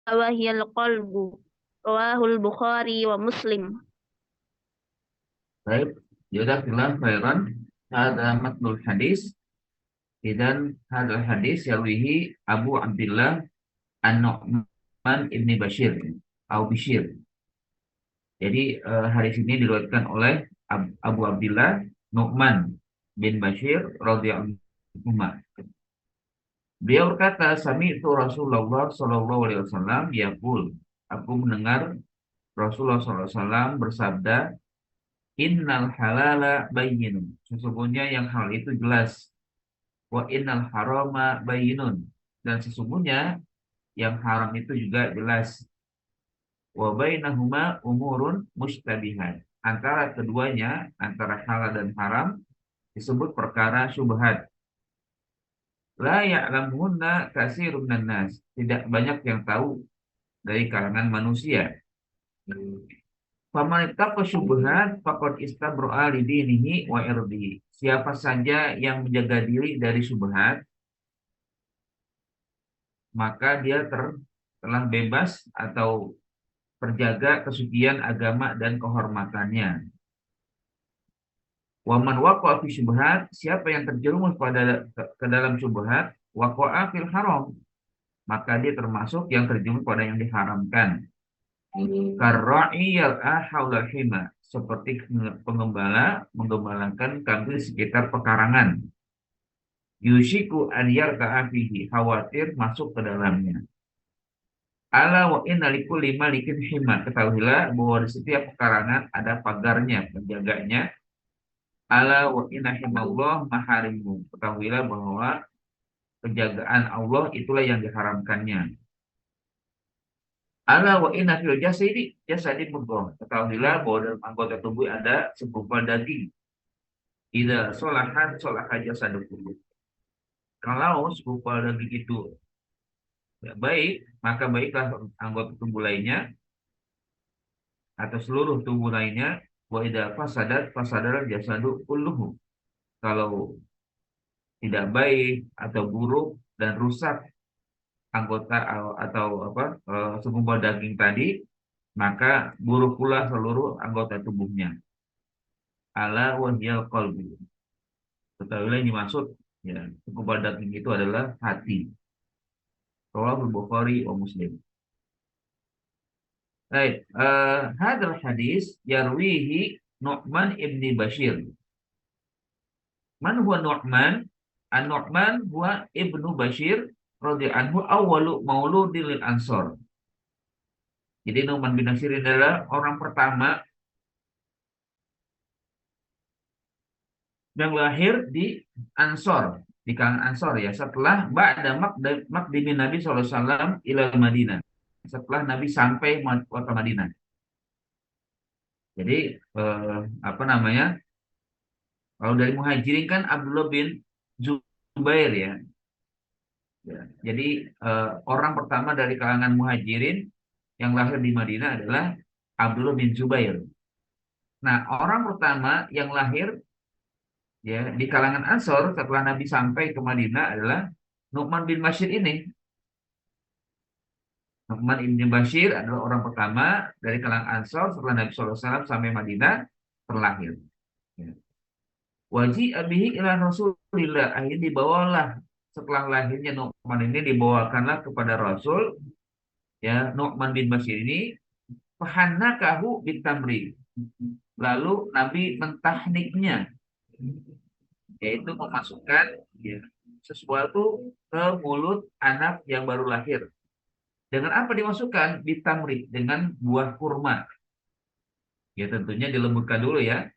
وهي القلب. رواه البخاري ومسلم. Baik, jazakallah khairan. Ada matnul hadis. Dan hadal hadis yarwihi Abu Abdullah An-Nu'man ibni Bashir atau Bishir. Jadi hadis ini diriwayatkan oleh Abu Abdullah Nu'man bin Bashir radhiyallahu anhu. Beliau berkata, Sami itu Rasulullah Shallallahu Alaihi Wasallam yaqul, aku mendengar Rasulullah SAW bersabda, Innal halala bayyinun. Sesungguhnya yang hal itu jelas. Wa innal harama bayyinun. Dan sesungguhnya yang haram itu juga jelas. Wa bainahuma umurun mustabihat. Antara keduanya, antara halal dan haram, disebut perkara syubhat. La ya'lamuhunna katsirun nas. Tidak banyak yang tahu dari kalangan manusia. Faman ittaqa syubhat faqad istabro'a li dinihi wa irdihi. Siapa saja yang menjaga diri dari syubhat, maka dia telah bebas atau terjaga kesucian agama dan kehormatannya. Waman waqa'a fi syubhat, siapa yang terjerumus ke dalam syubhat, waqa'a fil haram, maka dia termasuk yang terjerumus pada yang diharamkan. Karra'i yar'a haula hima, seperti pengembala menggembalakan kambing sekitar pekarangan. Yushiku an yarka'a fihi, khawatir masuk ke dalamnya. Ala wa inna likulli malikin hima, ketahuilah bahwa di setiap pekarangan ada pagarnya, penjaganya. Ala wa inna himallah maharimu, ketahuilah bahwa penjagaan Allah itulah yang diharamkannya. Ala wa inna fil jasadi mudghah, ketahuilah bahwa dalam anggota tubuh ada segumpal daging. Idza sholahat sholaha jasadu kullu. Kalau segumpal daging itu ya, baik, maka baiklah anggota tubuh lainnya atau seluruh tubuh lainnya. Wa idza fasadat fasadal jasadu kulluhu. Kalau tidak baik atau buruk dan rusak anggota atau apa segumpal daging tadi, maka buruk pula seluruh anggota tubuhnya. Ala wahyal qalbi. Ketahuilah ini maksud ya, segumpal daging itu adalah hati. Rawahul Bukhari wa Muslim. Baik, hadal hadis yarwihi Nu'man ibni Bashir. Man huwa Nu'man? An-Nu'man huwa ibnu Bashir radhiyallahu anhu awwalu mauludin lil Ansor. Jadi Nu'man bin Bashir adalah orang pertama yang lahir di Ansor, di kalangan Ansor ya, setelah ba'da maqdimin Nabi SAW ila Madinah. Setelah Nabi sampai kota Madinah. Jadi apa namanya? Kalau dari Muhajirin kan Abdullah bin Zubair ya. Ya, jadi orang pertama dari kalangan Muhajirin yang lahir di Madinah adalah Abdullah bin Zubair. Nah, orang pertama yang lahir ya di kalangan Ansor setelah Nabi sampai ke Madinah adalah Nu'man bin Bashir ini. Nu'man bin Bashir adalah orang pertama dari kalangan Ansor setelah Nabi SAW sampai Madinah terlahir. Ya. Wajib abihi ila Rasulillah. Akhirnya dibawalah setelah lahirnya Nu'man ini dibawakanlah kepada Rasul ya Nu'man bin Bashir ini fahannakahu bitamri. Lalu Nabi mentahniknya, yaitu memasukkan ya, sesuatu ke mulut anak yang baru lahir. Dengan apa dimasukkan? Bitamri, dengan buah kurma. Ya tentunya dilembutkan dulu ya,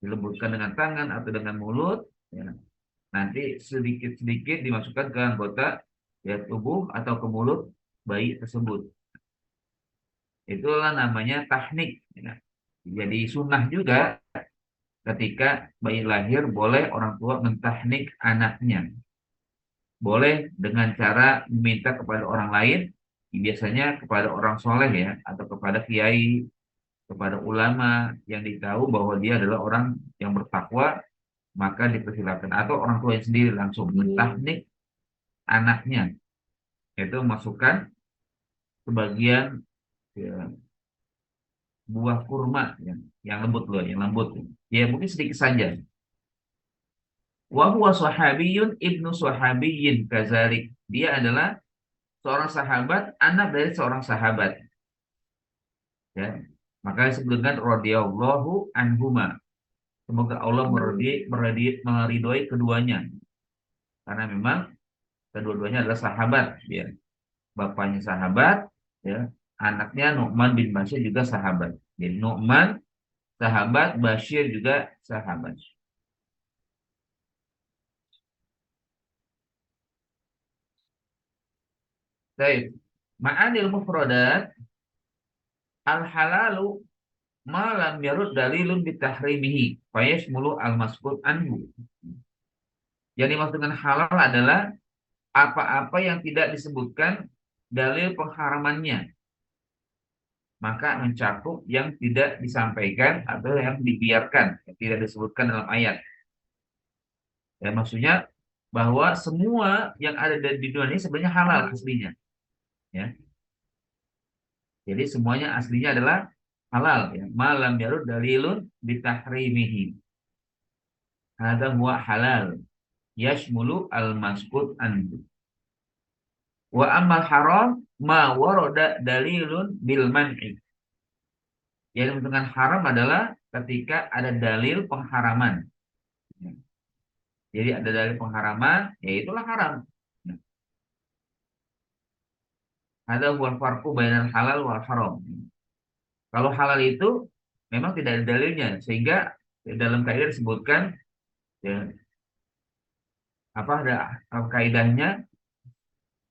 dilembutkan dengan tangan atau dengan mulut. Ya. Nanti sedikit-sedikit dimasukkan ke anggota ya tubuh atau ke mulut bayi tersebut. Itulah namanya tahnik. Ya. Jadi sunnah juga ketika bayi lahir boleh orang tua mentahnik anaknya. Boleh dengan cara meminta kepada orang lain, biasanya kepada orang soleh ya, atau kepada kiai, kepada ulama yang ditahu bahwa dia adalah orang yang bertakwa, maka dipersilakan. Atau orang tua yang sendiri langsung mentahnik anaknya. Itu masukkan sebagian ya, buah kurma yang lembut loh, yang lembut. Ya mungkin sedikit saja. Wa huwa sahabiyun ibnu sahabiyyin kazalik. Dia adalah seorang sahabat, anak dari seorang sahabat. Ya. Maka disebutkan radhiyallahu anhuma. Semoga Allah meridhoi keduanya. Karena memang kedua-duanya adalah sahabat. Ya. Bapaknya sahabat, ya. Anaknya Nu'man bin Bashir juga sahabat. Jadi Nu'man sahabat, Bashir juga sahabat. Baik. Ma'anil mufradat al-halalu ma lam yarud dalilun bitahrimihi fayashmulu al-masqut anhu. Yang dimaksud dengan halal adalah apa-apa yang tidak disebutkan dalil pengharamannya, maka mencakup yang tidak disampaikan atau yang dibiarkan, yang tidak disebutkan dalam ayat. Ya, maksudnya bahwa semua yang ada di dunia ini sebenarnya halal aslinya. Ya. Jadi semuanya aslinya adalah halal. Ya. Malam yarud dalilun bitahrimihi. Hadza huwa halal. Yashmulu al-maskut anhu. Wa amal haram ma warada dalilun bil man'i. Yang dengan haram adalah ketika ada dalil pengharaman. Jadi ada dalil pengharaman, ya itulah haram. Ada huwal farqu bainal halal wal haram. Kalau halal itu memang tidak ada dalilnya, sehingga dalam kaidah disebutkan ya, apa ada kaidahnya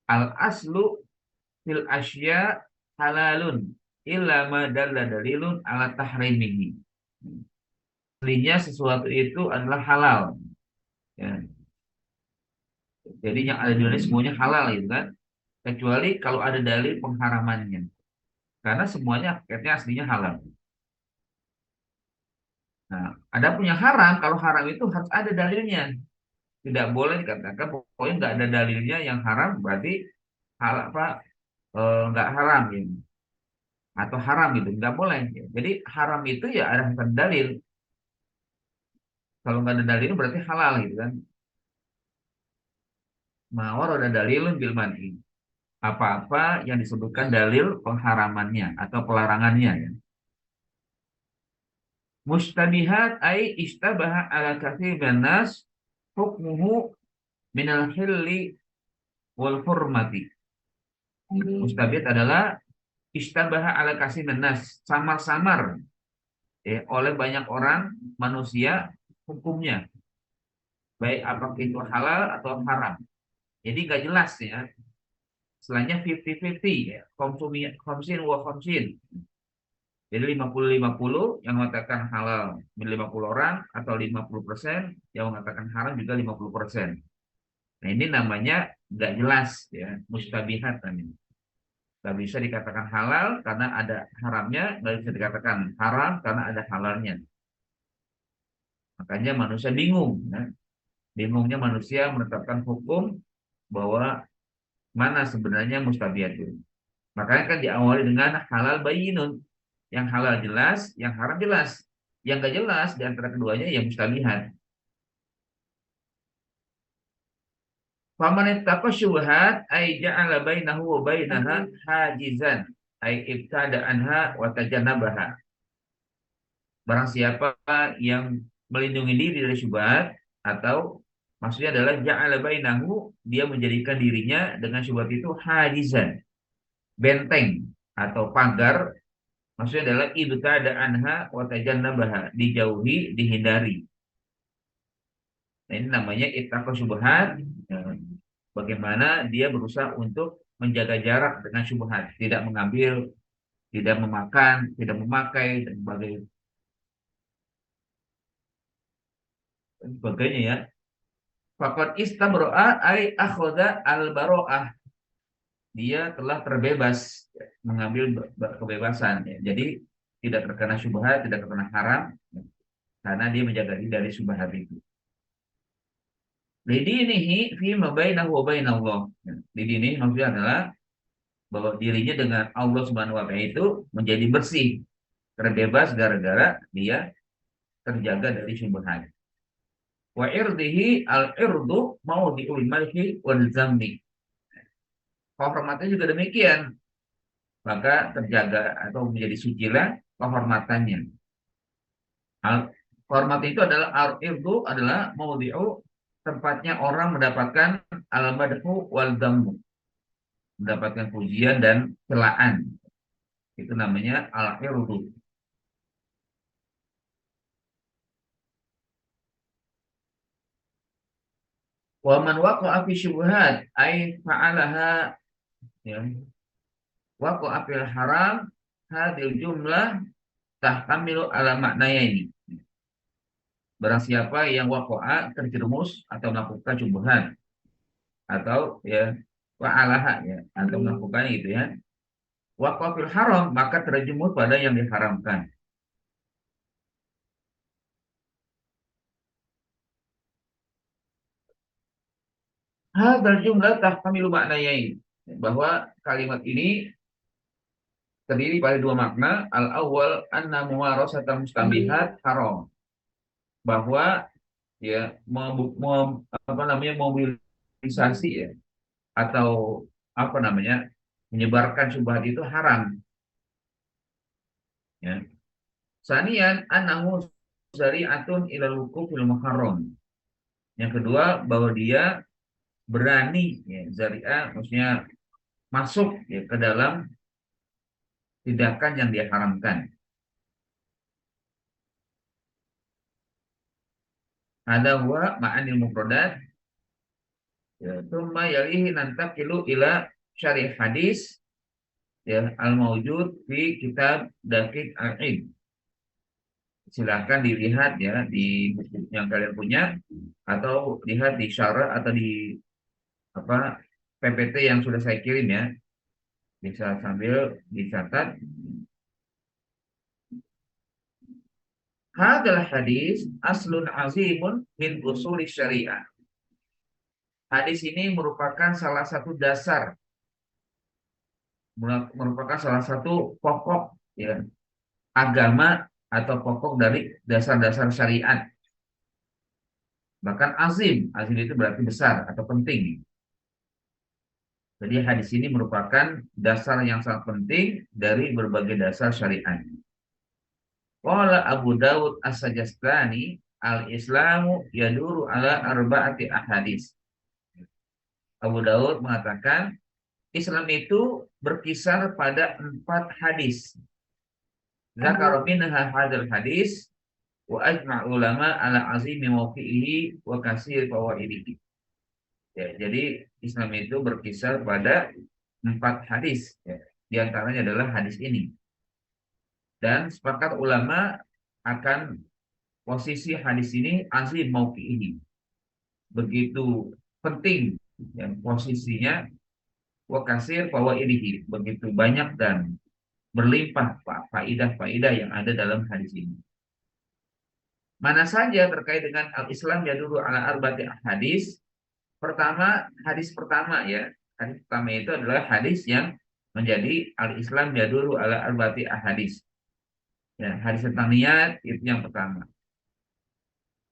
al aslu fil asya halalun illa ma dalla dalilun ala tahrimihi. Aslinya sesuatu itu adalah halal. Ya. Jadi yang ada di dunia semuanya halal gitu kan. Kecuali kalau ada dalil pengharamannya. Karena semuanya akhirnya aslinya halal. Nah, ada punya haram, kalau haram itu harus ada dalilnya. Tidak boleh dikatakan pokoknya nggak ada dalilnya yang haram berarti hal apa nggak haram gitu. Atau haram gitu, nggak boleh. Jadi haram itu ya ada dalil. Kalau nggak ada dalil berarti halal gitu kan. Mawar ada dalilun bil man'i. Apa-apa yang disebutkan dalil pengharamannya atau pelarangannya ya. Mustabihat ay istabaha ala katsirin nas hukmuhu minal hilli wal hurmati. Mustabihat adalah istabaha ala katsirin nas, samar-samar ya, oleh banyak orang manusia hukumnya, baik apakah itu halal atau haram. Jadi gak jelas ya. Istilahnya 50-50 ya. Komsin wa komsin. Jadi 50-50 yang mengatakan halal 50 orang atau 50% yang mengatakan haram juga 50%. Nah ini namanya nggak jelas ya, mustabihat namanya. Nggak bisa dikatakan halal karena ada haramnya, nggak bisa dikatakan haram karena ada halalnya. Makanya manusia bingung. Ya. Bingungnya manusia menetapkan hukum bahwa mana sebenarnya mustabihat itu. Makanya kan diawali dengan halal bayinun. Yang halal jelas, yang haram jelas. Yang gak jelas di antara keduanya ya mustabihat. Faman ittaqa syubhat ay ja'ala bainahu wa bainaha hajizan ay ibtada anha wa tajannabaha. Barang siapa yang melindungi diri dari syubhat atau maksudnya adalah ja'ala bainahu, dia menjadikan dirinya dengan syubhat itu hajizan, benteng atau pagar. Maksudnya adalah ibtada anha wa tajannabaha, dijauhi, dihindari. Nah, ini namanya ittaqa syubhat. Bagaimana dia berusaha untuk menjaga jarak dengan syubhat, tidak mengambil, tidak memakan, tidak memakai dan sebagainya ya. Faqad istabro'a ay akhadha al-baro'ah. Dia telah terbebas, mengambil kebebasan ya. Jadi tidak terkena syubhat, tidak terkena haram ya, karena dia menjaga diri dari syubhat itu. Lidinihi fi ma bainahu wa bainallah. Lidinihi maksudnya adalah bahwa dirinya dengan Allah Subhanahu wa taala itu menjadi bersih, terbebas gara-gara dia terjaga dari syubhat. Wa irdihi al-irdu maudhi'ul malhi wal zammi. Kehormatannya juga demikian, maka terjaga atau menjadi sucilah kehormatannya. Kehormatan itu adalah al-irdu adalah maudhi'u tempatnya orang mendapatkan al-madhu wal zammu, mendapatkan pujian dan celaan. Itu namanya al-irdu. Wa man waqa'a fi syubhat ay fa'alaha, ya, waqa'a fil haram, hadil jumlah tahtamilu ala maknanya ini. Barang siapa yang waqa'a terjerumus atau melakukan syubhat atau ya fa'alaha, ya, atau melakukan itu, ya, waqa'a fil haram, maka terjerumus pada yang diharamkan. Hadal jumlah tahtamilu maknanya ini, bahwa kalimat ini terdiri pada dua makna. Al-awwal anna muwarasata mustabihat haram, bahwa ya apa namanya mobilisasi, ya, atau apa namanya menyebarkan syubhat itu haram, ya. Sanian annahu zari'atun ilal wuqufil muharram. Yang kedua, bahwa dia berani, ya, zari'ah maksudnya masuk, ya, ke dalam tindakan yang diharamkan. Ada wa ma'anil mufradat, ya, tsumma yalihi nantaqilu ila syarih hadis, ya, al-mawjud fi kitab Daqiq al-Id. Silakan dilihat, ya, di buku yang kalian punya, atau lihat di syarah atau di apa PPT yang sudah saya kirim, ya. Bisa sambil dicatat. Hadal hadis aslun azimun min usuli syariah. Hadis ini merupakan salah satu dasar, merupakan salah satu pokok, ya, agama atau pokok dari dasar-dasar syariat. Bahkan azim, azim itu berarti besar atau penting. Jadi hadis ini merupakan dasar yang sangat penting dari berbagai dasar syariat. Qala Abu Dawud As-Sajastani, al-Islamu yaduru ala arba'ati ahadis. Abu Dawud mengatakan Islam itu berkisar pada 4 hadis. Zakara minha hadal hadis wa ajma' ulama ala azimi mawqi'ihi wa kasir fawaidihi. Ya, jadi Islam itu berkisar pada 4 hadis, ya. Di antaranya adalah hadis ini. Dan sepakat ulama akan posisi hadis ini azim mauqi'ihi, begitu penting, ya, posisinya, wa kasir fawaidihi, begitu banyak dan berlimpah faidah-faidah yang ada dalam hadis ini. Mana saja terkait dengan al-Islam yaduru ala arba'ati hadis. Pertama, hadis pertama, ya. Hadis pertama itu adalah hadis yang menjadi al-Islam yaduru ala arba'ati hadis. Ya, hadis tentang niat itu yang pertama.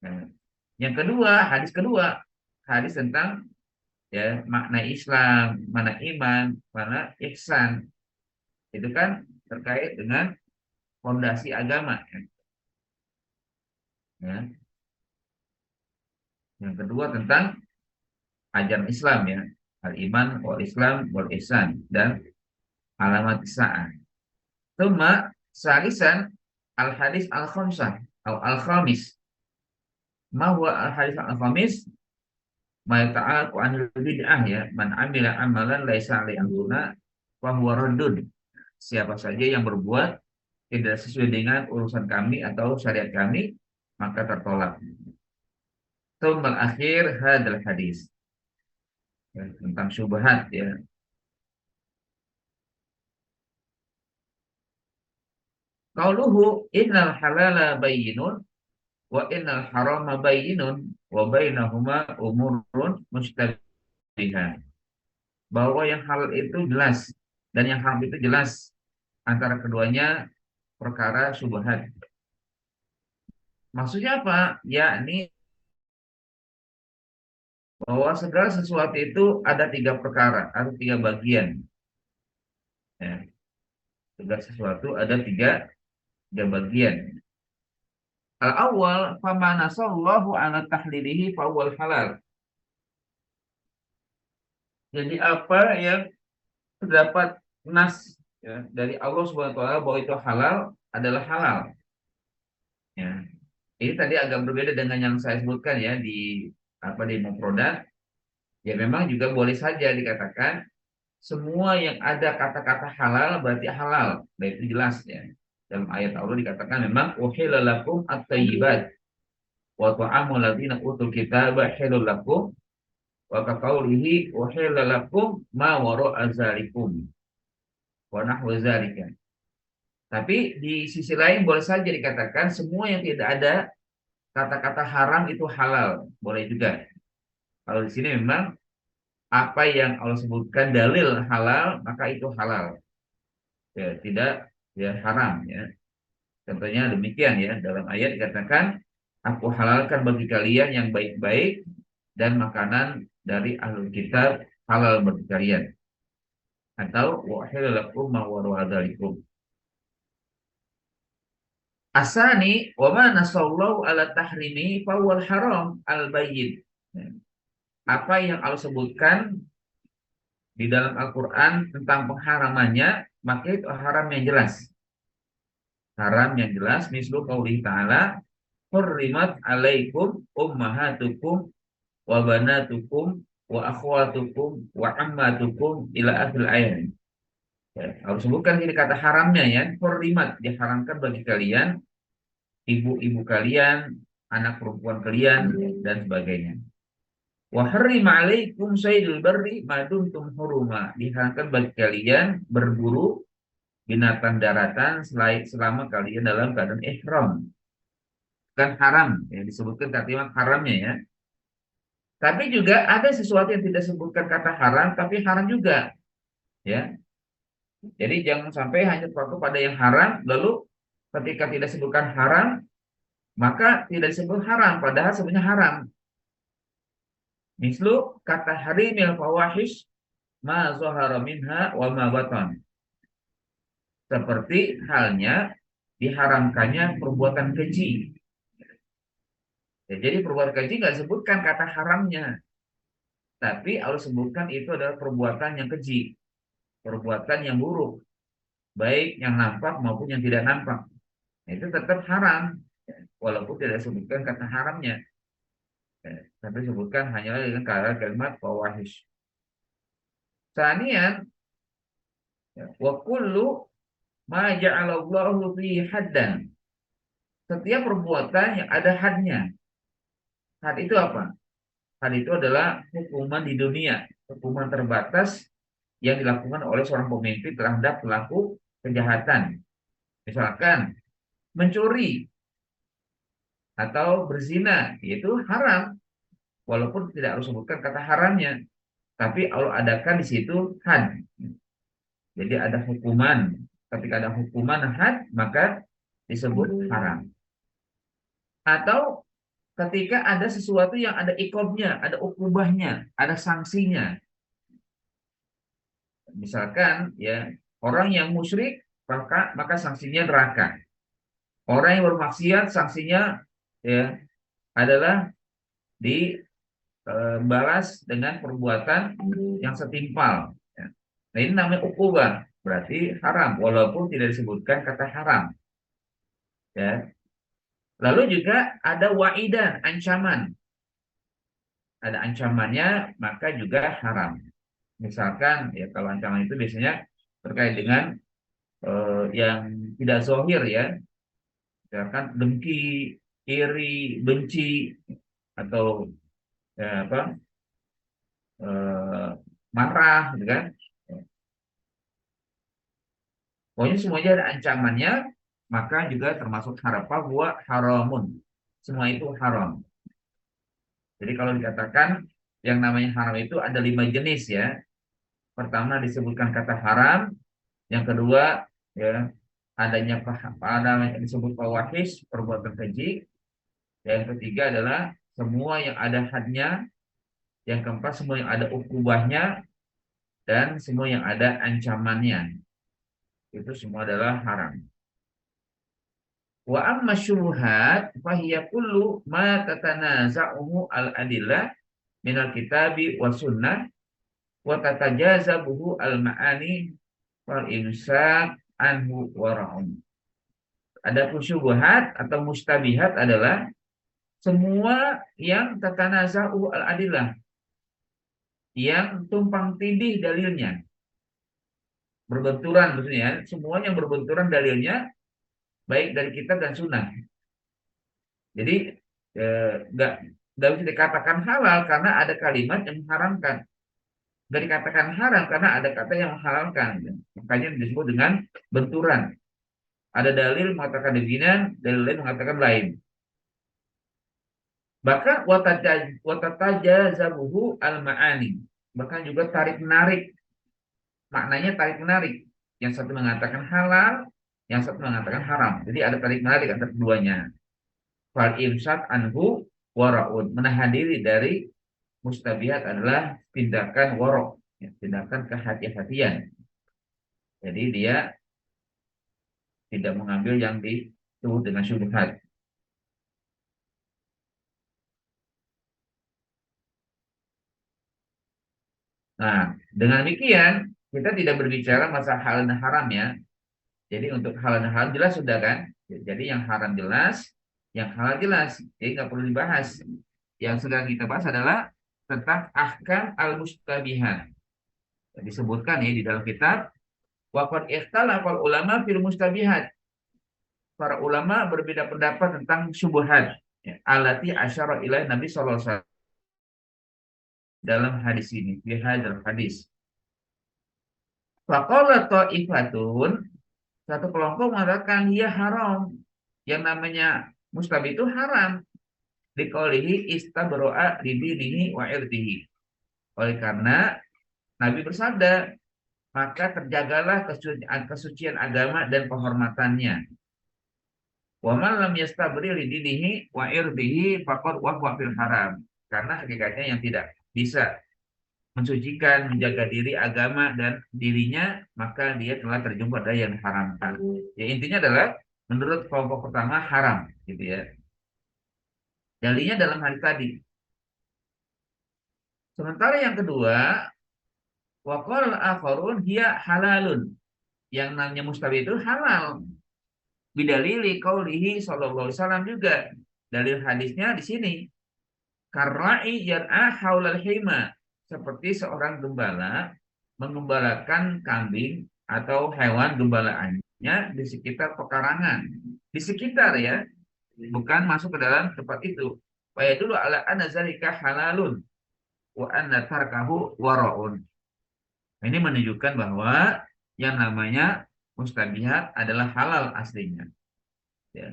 Nah, yang kedua, hadis tentang, ya, makna Islam, mana iman, mana ihsan. Itu kan terkait dengan fondasi agama, ya. Ya. Yang kedua tentang ajaran Islam, ya, al-iman wal Islam wal ihsan dan alamat sa'ah. Tsumma salisan al-hadis al-khamsah atau al-khamis. Ma huwa al-hadis al-khamis? Ma ta'aqu anil bid'ah, ya, man amila amalan laisa alaihi amruna fa huwa raddun. Siapa saja yang berbuat tidak sesuai dengan urusan kami atau syariat kami, maka tertolak. Tsumma akhir hadal hadis, ya, tentang syubhat, ya. Qauluhu innal halala bayyinun wa innal harama bayyinun wa bainahuma umurun mustabihat. Bahwa yang halal itu jelas Dan yang haram itu jelas antara keduanya perkara syubhat. Maksudnya apa? Yakni bahwa segala sesuatu itu ada tiga perkara, ada tiga bagian. Ya, segala sesuatu ada tiga bagian. Al-awwal, famana sallallahu ala tahlilihi fawwal halal. Jadi apa yang terdapat nas ya, dari Allah Subhanahu wa taala bahwa itu halal adalah halal. Ya. Ini tadi agak berbeda dengan yang saya sebutkan ya di di mufradat. Ya memang juga boleh saja dikatakan semua yang ada kata-kata halal berarti halal. Dan itu jelas ya. Dalam ayat Allah dikatakan memang uhilla lakum at-thayyibat wa ta'amul ladzina utul kitaba halal lakum wa kaqaulihi uhilla lakum ma wara'a zalikum wa nahwa zalika. Tapi di sisi lain boleh saja dikatakan semua yang tidak ada kata-kata haram itu halal, boleh juga. Kalau di sini memang apa yang Allah sebutkan dalil halal, maka itu halal. Ya, tidak ya haram ya. Contohnya demikian ya, dalam ayat dikatakan, aku halalkan bagi kalian yang baik-baik dan makanan dari ahlul kitab halal bagi kalian. Atau wa hilalakum ma wara'a dzalikum. Asani wa ma nasallahu ala tahrimi fawal haram al bayyin. Apa yang Allah sebutkan di dalam Al-Qur'an tentang pengharamannya, maka itu haram yang jelas. Haram yang jelas mislu qaulih ta'ala hurrimat alaikum ummahatukum wa banatukum wa akhwatukum wa ammatukum ila akhir ayat. Ya, harus sebutkan ini kata haramnya ya, hurrimat diharamkan bagi kalian, ibu-ibu kalian, anak perempuan kalian dan sebagainya. Wa harrima alaikum saydul barri ma dumtum huruma, diharamkan bagi kalian berburu binatang daratan selama kalian dalam keadaan ihram. Kan haram ya, disebutkan kalimat haramnya ya. Tapi juga ada sesuatu yang tidak disebutkan kata haram tapi haram juga ya. Jadi jangan sampai hanya fokus pada yang haram lalu ketika tidak disebutkan haram maka tidak disebut haram padahal sebenarnya haram. Mislu kata harimil fawahish ma zahara minha wa ma batan. Seperti halnya diharamkannya perbuatan keji. Ya, jadi perbuatan keji nggak disebutkan kata haramnya. Tapi Allah sebutkan itu adalah perbuatan yang keji. Perbuatan yang buruk. Baik yang nampak maupun yang tidak nampak. Nah, itu tetap haram. Walaupun tidak disebutkan kata haramnya. Tapi disebutkan hanyalah dengan kalimat fawahish. Sanian, wa kullu ma ja'alallahu fihi haddan. Setiap perbuatan yang ada hadnya. Had itu apa? Had itu adalah hukuman di dunia, hukuman terbatas yang dilakukan oleh seorang pemimpin terhadap pelaku kejahatan. Misalkan mencuri atau berzina, itu haram. Walaupun tidak harus sebutkan kata haramnya, tapi Allah adakan di situ had. Jadi ada hukuman. Ketika ada hukuman had, maka disebut haram. Atau ketika ada sesuatu yang ada iqobnya, ada ukubahnya, ada sanksinya. Misalkan ya orang yang musyrik maka sanksinya neraka. Orang yang bermaksiat sanksinya ya adalah dibalas dengan perbuatan yang setimpal. Ya. Nah ini namanya ukubah, berarti haram walaupun tidak disebutkan kata haram. Ya. Lalu juga ada wa'idan, ancaman. Ada ancamannya maka juga haram. Misalkan ya kalau ancaman itu biasanya terkait dengan yang tidak zahir ya. Misalkan dengki, iri, benci atau ya, marah gitu kan. Pokoknya semuanya ada ancamannya maka juga termasuk haram bahwa haramun. Semua itu haram. Jadi kalau dikatakan yang namanya haram itu ada 5 jenis ya. Pertama disebutkan kata haram, Yang kedua, ya, adanya ada yang disebut fawahish, perbuatan keji. Yang ketiga adalah semua yang ada hadnya. Yang keempat, semua yang ada ukubahnya. Dan semua yang ada ancamannya. Itu semua adalah haram. Wa amma syubhat fahiya kullu ma tatanaza'uhu al-adillah minal kitabi wa sunnah wa tatajazabuhu al-ma'ani wal imsak anhu wara'un. Adapun syubhat atau mustabihat adalah semua yang tatanaza'uhu al-adillah, yang tumpang tindih dalilnya, berbenturan maksudnya, semuanya berbenturan dalilnya baik dari kitab dan sunnah. Jadi nggak bisa dikatakan halal karena ada kalimat yang mengharamkan. Nggak dikatakan haram karena ada kata yang menghalalkan. Makanya disebut dengan benturan. Ada dalil mengatakan demikian, dalil lain mengatakan lain. Bahkan watatajazabuhu al-ma'ani. Bahkan juga tarik menarik. Maknanya tarik menarik. Yang satu mengatakan halal, yang satu mengatakan haram. Jadi ada tarik menarik antara keduanya. Fal imsak anhu waraun. Menahan diri dari mustabihat adalah tindakan warok, ya, tindakan kehati-hatian. Jadi dia tidak mengambil yang disebut dengan syubhat. Nah, dengan demikian kita tidak berbicara masalah halal dan haram ya. Jadi untuk halal dan haram jelas sudah kan. Jadi yang haram jelas, yang halal jelas. Jadi nggak perlu dibahas. Yang sedang kita bahas adalah tentang ahkam al-mustabihat. Disebutkan ya di dalam kitab waqad ikhtalafa ulama fil mustabihat. Para ulama berbeda pendapat tentang syubhat, ya, alati asyara ilai Nabi sallallahu alaihi wasallam dalam hadis ini, di hadal hadis. Faqala ta'ifatun, satu kelompok mengatakan ya haram. Yang namanya mustabih itu haram. Liqaulihi istabro'a lidinihi wa irdihi. Oleh karena Nabi bersabda, maka terjagalah kesucian agama dan penghormatannya. Wa man lam yastabri lidinihi wa irdihi faqad waqa'a fil haram. Karena hakikatnya yang tidak bisa mensucikan, menjaga diri, agama dan dirinya, maka dia telah terjumpa pada yang haramkan. Ya intinya adalah menurut kelompok pertama haram, gitu ya. Dalilnya dalam hadis tadi. Sementara yang kedua, waqal akharun hiya halalun. Yang namanya mustabih itu halal. Bidalili qaulihi sallallahu alaihi wasallam juga. Dalil hadisnya di sini. Karra'i yar'a haulal hima. Seperti seorang gembala mengembalakan kambing atau hewan gembalaannya di sekitar pekarangan. Di sekitar ya, bukan masuk ke dalam tempat itu. Wa yadullu ala anna zalika halalun wa anna tarkahu wara'un. Ini menunjukkan bahwa yang namanya mustabihat adalah halal aslinya. Ya,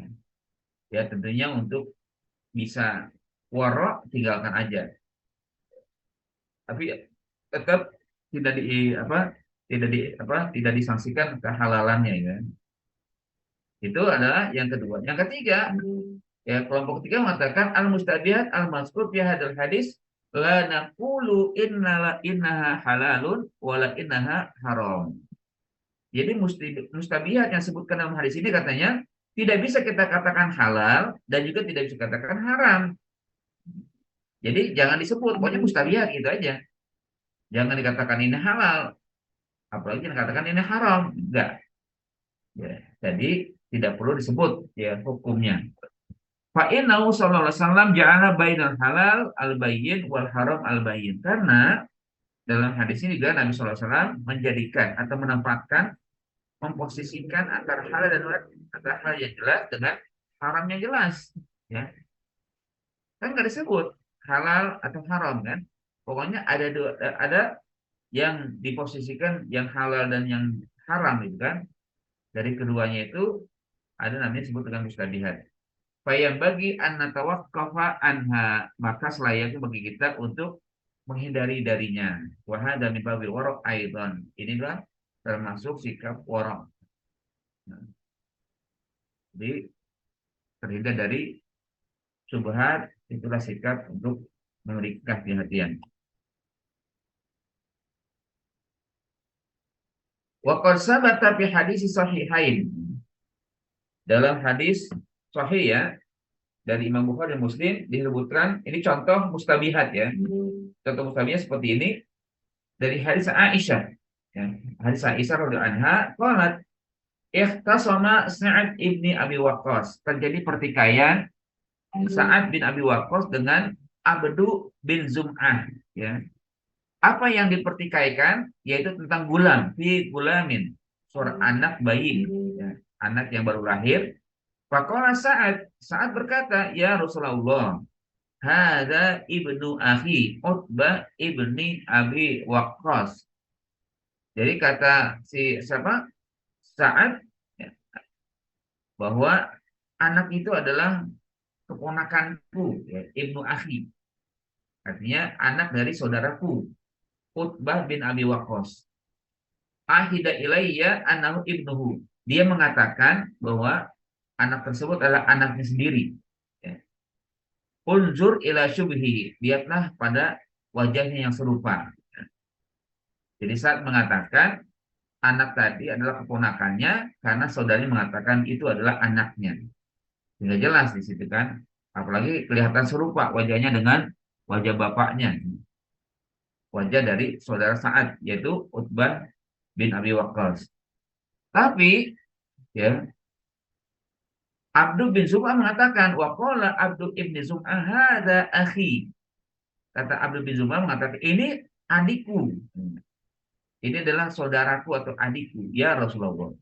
ya tentunya untuk bisa wara tinggalkan aja. Tapi tetap tidak disangsikan kehalalannya ya. Itu adalah yang kedua. Yang ketiga, ya kelompok ketiga mengatakan al-mustabihat al-mazkur fi hadal hadis la naqulu innaha halalun wala innaha haram. Jadi mustabihat yang disebutkan dalam hadis ini katanya tidak bisa kita katakan halal dan juga tidak bisa katakan haram. Jadi jangan disebut, pokoknya mustabihat gitu aja. Jangan dikatakan ini halal, apalagi dikatakan ini haram, enggak. Ya, jadi tidak perlu disebut ya hukumnya. Fa innahu sallallahu alaihi wasallam ja'ala bainal halal al-bayyin wal haram al-bayyin. Karena dalam hadis ini juga Nabi sallallahu alaihi wasallam menjadikan atau menempatkan memposisikan antara halal dan antara hal yang jelas dengan haram yang jelas, ya. Kan nggak disebut halal atau haram kan? Pokoknya ada yang diposisikan yang halal dan yang haram itu kan. Dari keduanya itu ada namanya disebut dengan mustabihat. Fayam bagi an natawaqqafa anha, maka selayaknya bagi kita untuk menghindari darinya. Wa hadza min babil waraq aidan. Inilah termasuk sikap wara. Nah, jadi terhindar dari syubhat, itulah sikap untuk memiliki kehati-hatian. Wa qad sabata fi hadis sahihain. Dalam hadis sahih ya dari Imam Bukhari dan Muslim disebutkan, ini contoh mustabihat ya. Contoh mustabihat seperti ini dari hadis Aisyah. Ya, hadis Aisyah radhiyallahu anha qalat ikhtasama Sa'ad ibni Abi Waqqas. Terjadi pertikaian Sa'ad bin Abi Waqqas dengan Abdu bin Zum'ah ya. Apa yang dipertikaikan yaitu tentang gulam, fi gulamin, seorang anak bayi ya, anak yang baru lahir. Faqala Sa'ad berkata, "Ya Rasulullah, hada ibnu akhi, Utbah ibni Abi Waqqas." Jadi kata si siapa? Sa'ad ya, bahwa anak itu adalah keponakanku, ya, ibnu akhi. Artinya anak dari saudaraku, Utbah bin Abi Waqqas. Ahida ilayya annahu ibnuhu. Dia mengatakan bahwa anak tersebut adalah anaknya sendiri. Ya. Unzur ila syubhi. Lihatlah pada wajahnya yang serupa. Jadi saat mengatakan anak tadi adalah keponakannya karena saudaranya mengatakan itu adalah anaknya. Tidak jelas di situ kan. Apalagi kelihatan serupa wajahnya dengan wajah bapaknya. Wajah dari saudara Sa'ad yaitu Utbah bin Abi Waqqas. Tapi ya Abdu bin Zum'ah mengatakan waqala Abdu ibni Zum'ah hada akhi. Kata Abdu bin Zum'ah mengatakan ini adikku. Ini adalah saudaraku atau adikku ya Rasulullah.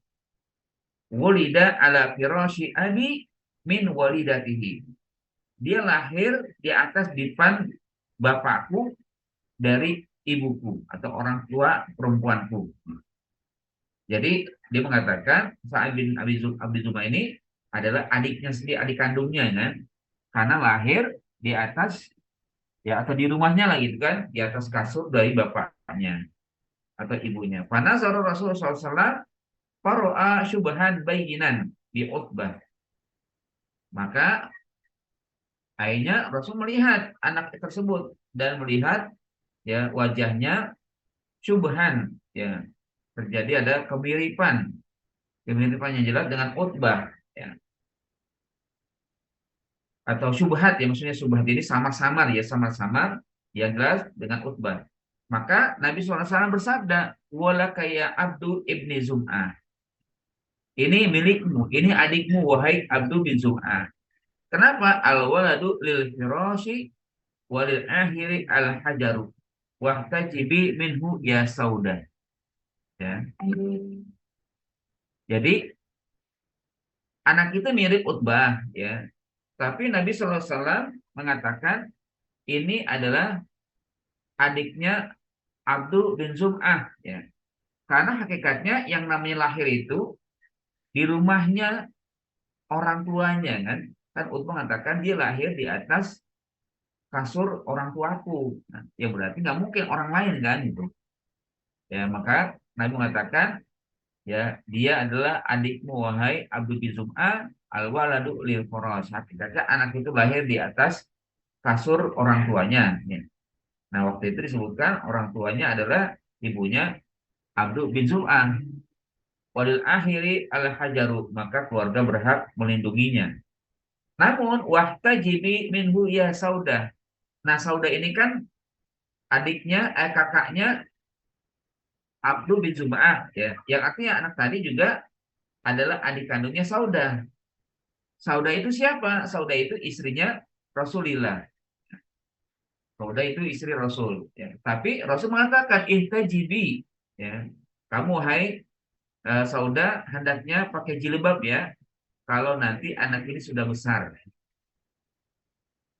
Wulida ala firashi abi min walidatihi. Dia lahir di atas dipan bapakku dari ibuku atau orang tua perempuanku. Jadi dia mengatakan Sa'ad bin Abi Zum'ah ini adalah adiknya sendiri, adik kandungnya kan, karena lahir di atas ya atau di rumahnya lah gitu kan, di atas kasur dari bapaknya atau ibunya. Fanazara Rasulullah SAW faro'a syubhan bayinan di Utbah. Maka akhirnya Rasul melihat anak tersebut dan melihat ya wajahnya syubhan ya, terjadi ada kemiripan yang jelas dengan Utbah ya. Atau syubhat ya, maksudnya syubhat ini samar-samar ya, samar-samar yang jelas dengan Utbah. Maka Nabi SAW bersabda, wala kaya Abdu ibni Zum'ah. Ini milikmu, ini adikmu wahai Abdu bin Zum'ah. Kenapa? Al-waladu lil firashi walil akhiri al-hajaru wahtajibi minhu ya sauda. Ya. Jadi anak itu mirip Utbah ya. Tapi Nabi SAW mengatakan ini adalah adiknya Abdu bin Zum'ah ya. Karena hakikatnya yang namanya lahir itu di rumahnya orang tuanya kan. Kan Utbah mengatakan dia lahir di atas kasur orang tuaku. Nah, ya berarti nggak mungkin orang lain kan itu. Ya maka Nabi mengatakan ya dia adalah adikmu wahai Abdu bin Zum'ah al-waladu lil firash. Hakikatnya anak itu lahir di atas kasur orang tuanya ya. Nah, waktu itu disebutkan orang tuanya adalah ibunya Abdu bin Zum'ah. Walil akhiri al-hajaru, maka keluarga berhak melindunginya. Namun wahtajibi minhu ya saudah. Nah, saudah ini kan adiknya kakaknya Abdu bin Zum'ah ya. Yang artinya anak tadi juga adalah adik kandungnya Saudah. Saudah itu siapa? Saudah itu istrinya Rasulullah. Saudah itu istri Rasul. Ya. Tapi Rasul mengatakan ihtajibi. Ya. Kamu hai Saudah hendaknya pakai jilbab ya. Kalau nanti anak ini sudah besar.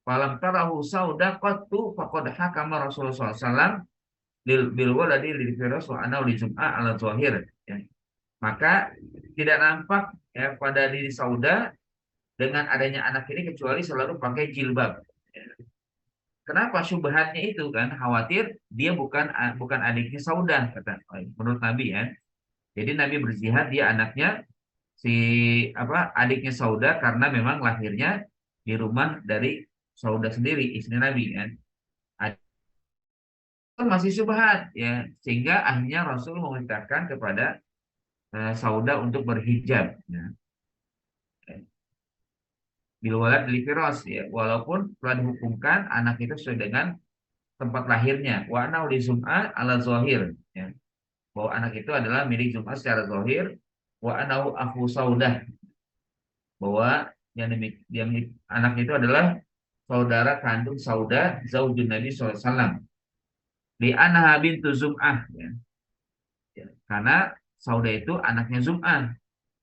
Falam tarahu Saudah qattu faqad hakama Rasulullah SAW bil waladi lil firas wa ana li jum'ah ala zahir. Ya. Maka tidak nampak ya pada diri Saudah dengan adanya anak ini kecuali selalu pakai jilbab. Ya. Kenapa syubhatnya itu kan khawatir dia bukan adiknya Saudah kata menurut Nabi ya. Jadi Nabi berjihad dia anaknya si adiknya Sauda karena memang lahirnya di rumah dari Sauda sendiri, istri Nabi kan. Itu masih syubhat ya, sehingga akhirnya Rasul memerintahkan kepada Sauda untuk berhijab ya. Bil walad li firas ya, walaupun telah dihukumkan anak itu sesuai dengan tempat lahirnya. Wa anau li Zum'ah ala zahir ya. Bahwa anak itu adalah milik Zum'ah secara zahir. Wa anau akhu Saudah, bahwa yang anak itu adalah saudara kandung Saudah zaujun Nabi SAW. Li anha bintu Zum'ah ya. Ya. Karena Saudah itu anaknya Zum'ah.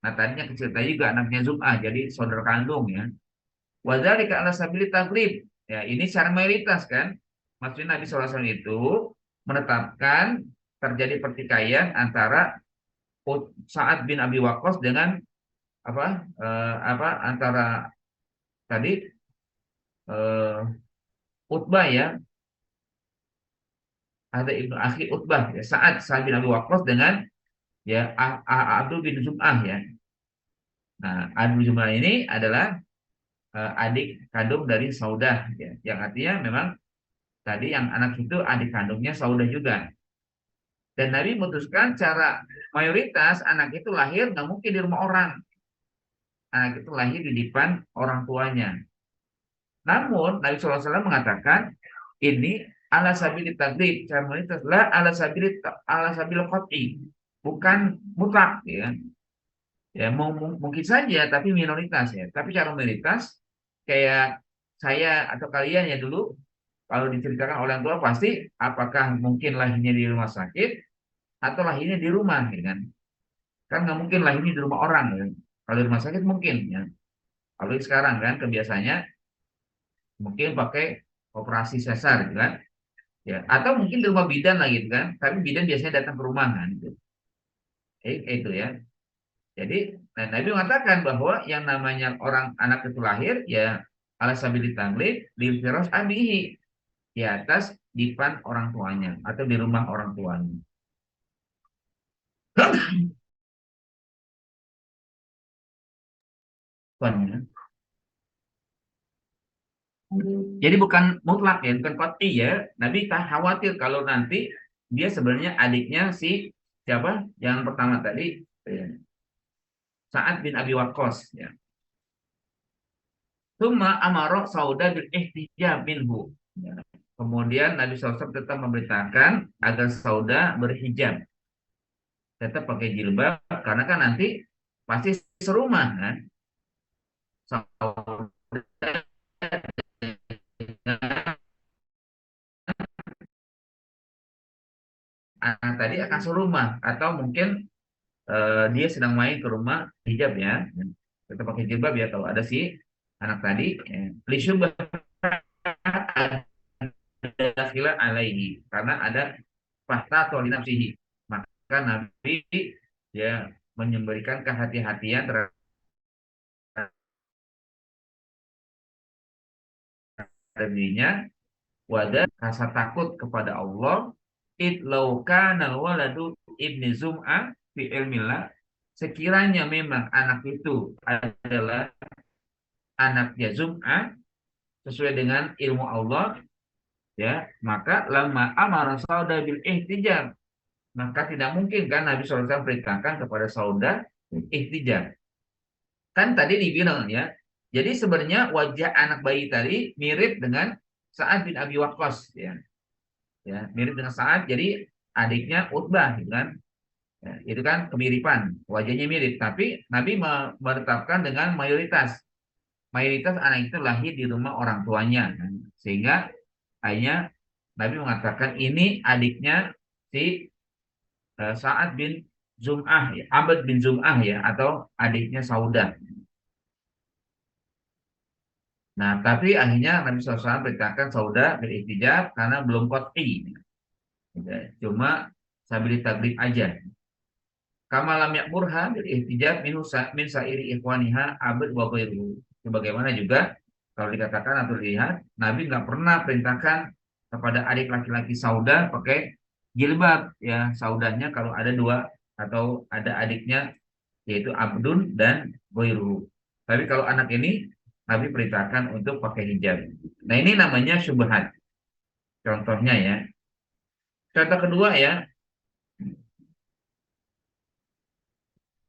Nah tadinya kecil tadi juga anaknya Zum'ah, jadi saudara kandung ya. Wadzalika ala sabili taglib. Ya, ini secara mayoritas kan. Maksudnya Nabi SAW itu menetapkan terjadi pertikaian antara Sa'ad bin Abi Waqqas dengan antara tadi eh, Utbah ya, ada Ibnu Akhi Utbah ya, Sa'ad bin Abi Waqqas dengan ya Abdul bin Zum'ah ya. Nah, Abdul bin Zum'ah ini adalah adik kandung dari Saudah ya, yang artinya memang tadi yang anak itu adik kandungnya Saudah juga. Dan Nabi memutuskan cara mayoritas anak itu lahir nggak mungkin di rumah orang. Anak itu lahir di depan orang tuanya. Namun Nabi SAW mengatakan ini ala sabili taglib, cara mayoritas lah ala sabili qat'i, bukan mutlak ya. Ya mungkin saja tapi minoritas ya. Tapi cara mayoritas kayak saya atau kalian ya dulu kalau diceritakan orang tua pasti apakah mungkin lahirnya di rumah sakit atau lahirnya di rumah ya kan. Kan nggak mungkin lahirnya di rumah orang ya. Kalau di rumah sakit mungkin ya. Kalau sekarang kan kebiasaannya mungkin pakai operasi sesar gitu kan. Ya, atau mungkin di rumah bidan lah gitu kan. Tapi bidan biasanya datang ke rumah kan gitu. Itu ya. Jadi Nabi mengatakan bahwa yang namanya orang anak itu lahir ya ala sabili taglib lil firas abihi, di atas dipan orang tuanya atau di rumah orang tuanya. Tuannya. Jadi bukan mutlak ya, bukan qat'i ya. Nabi tak khawatir kalau nanti dia sebenarnya adiknya si siapa? Yang pertama tadi ya, Sa'ad bin Abi Waqqas ya. Tsumma amara Sauda bil ihtijab minhu. Ya. Kemudian Nabi SAW tetap memerintahkan agar Sauda berhijab, tetap pakai jilbab karena kan nanti pasti serumah kan. Sauda anak tadi akan serumah atau mungkin dia sedang main ke rumah hijab ya, tetap pakai jilbab ya kalau ada si anak tadi ya. Li syubhat dakhilan alaihi, karena ada fakta atau linafsihi, maka Nabi ya memberikan kehati-hatian terhadap dirinya, wadah rasa takut kepada Allah. Idlauka waladu ibni Zum'ah fi ilmillah, sekiranya memang anak itu adalah anaknya Zum'ah sesuai dengan ilmu Allah ya, maka lama amara Sauda bil ihtijab, maka tidak mungkin kan Nabi SAW perintahkan kepada Sauda ihtijab. Kan tadi dibilang ya, jadi sebenarnya wajah anak bayi tadi mirip dengan Sa'ad bin Abi Waqqas ya. Ya, mirip dengan Sa'ad, jadi adiknya Utbah gitu kan. Ya, itu kan kemiripan, wajahnya mirip, tapi Nabi menetapkan dengan mayoritas. Mayoritas anak itu lahir di rumah orang tuanya kan. Sehingga akhirnya Nabi mengatakan ini adiknya si Sa'ad bin Zum'ah ya, Abad bin Zum'ah ya, atau adiknya Saudah. Nah, tapi akhirnya Nabi SAW perintahkan Saudah berihtijab karena belum qat'i. Ya, cuma sabili taglib aja. Kamalam yakmurha berihtijab min sa'iri ikhwaniha abad wa ghairuhu. Sebagaimana juga kalau dikatakan atau dilihat, Nabi nggak pernah perintahkan kepada adik laki-laki Saudah pakai jilbab ya. Saudahnya kalau ada dua atau ada adiknya yaitu abdun dan ghairuhu. Tapi kalau anak ini Nabi perintahkan untuk pakai hijab. Nah, ini namanya syubhat. Contohnya ya. Contoh kedua ya.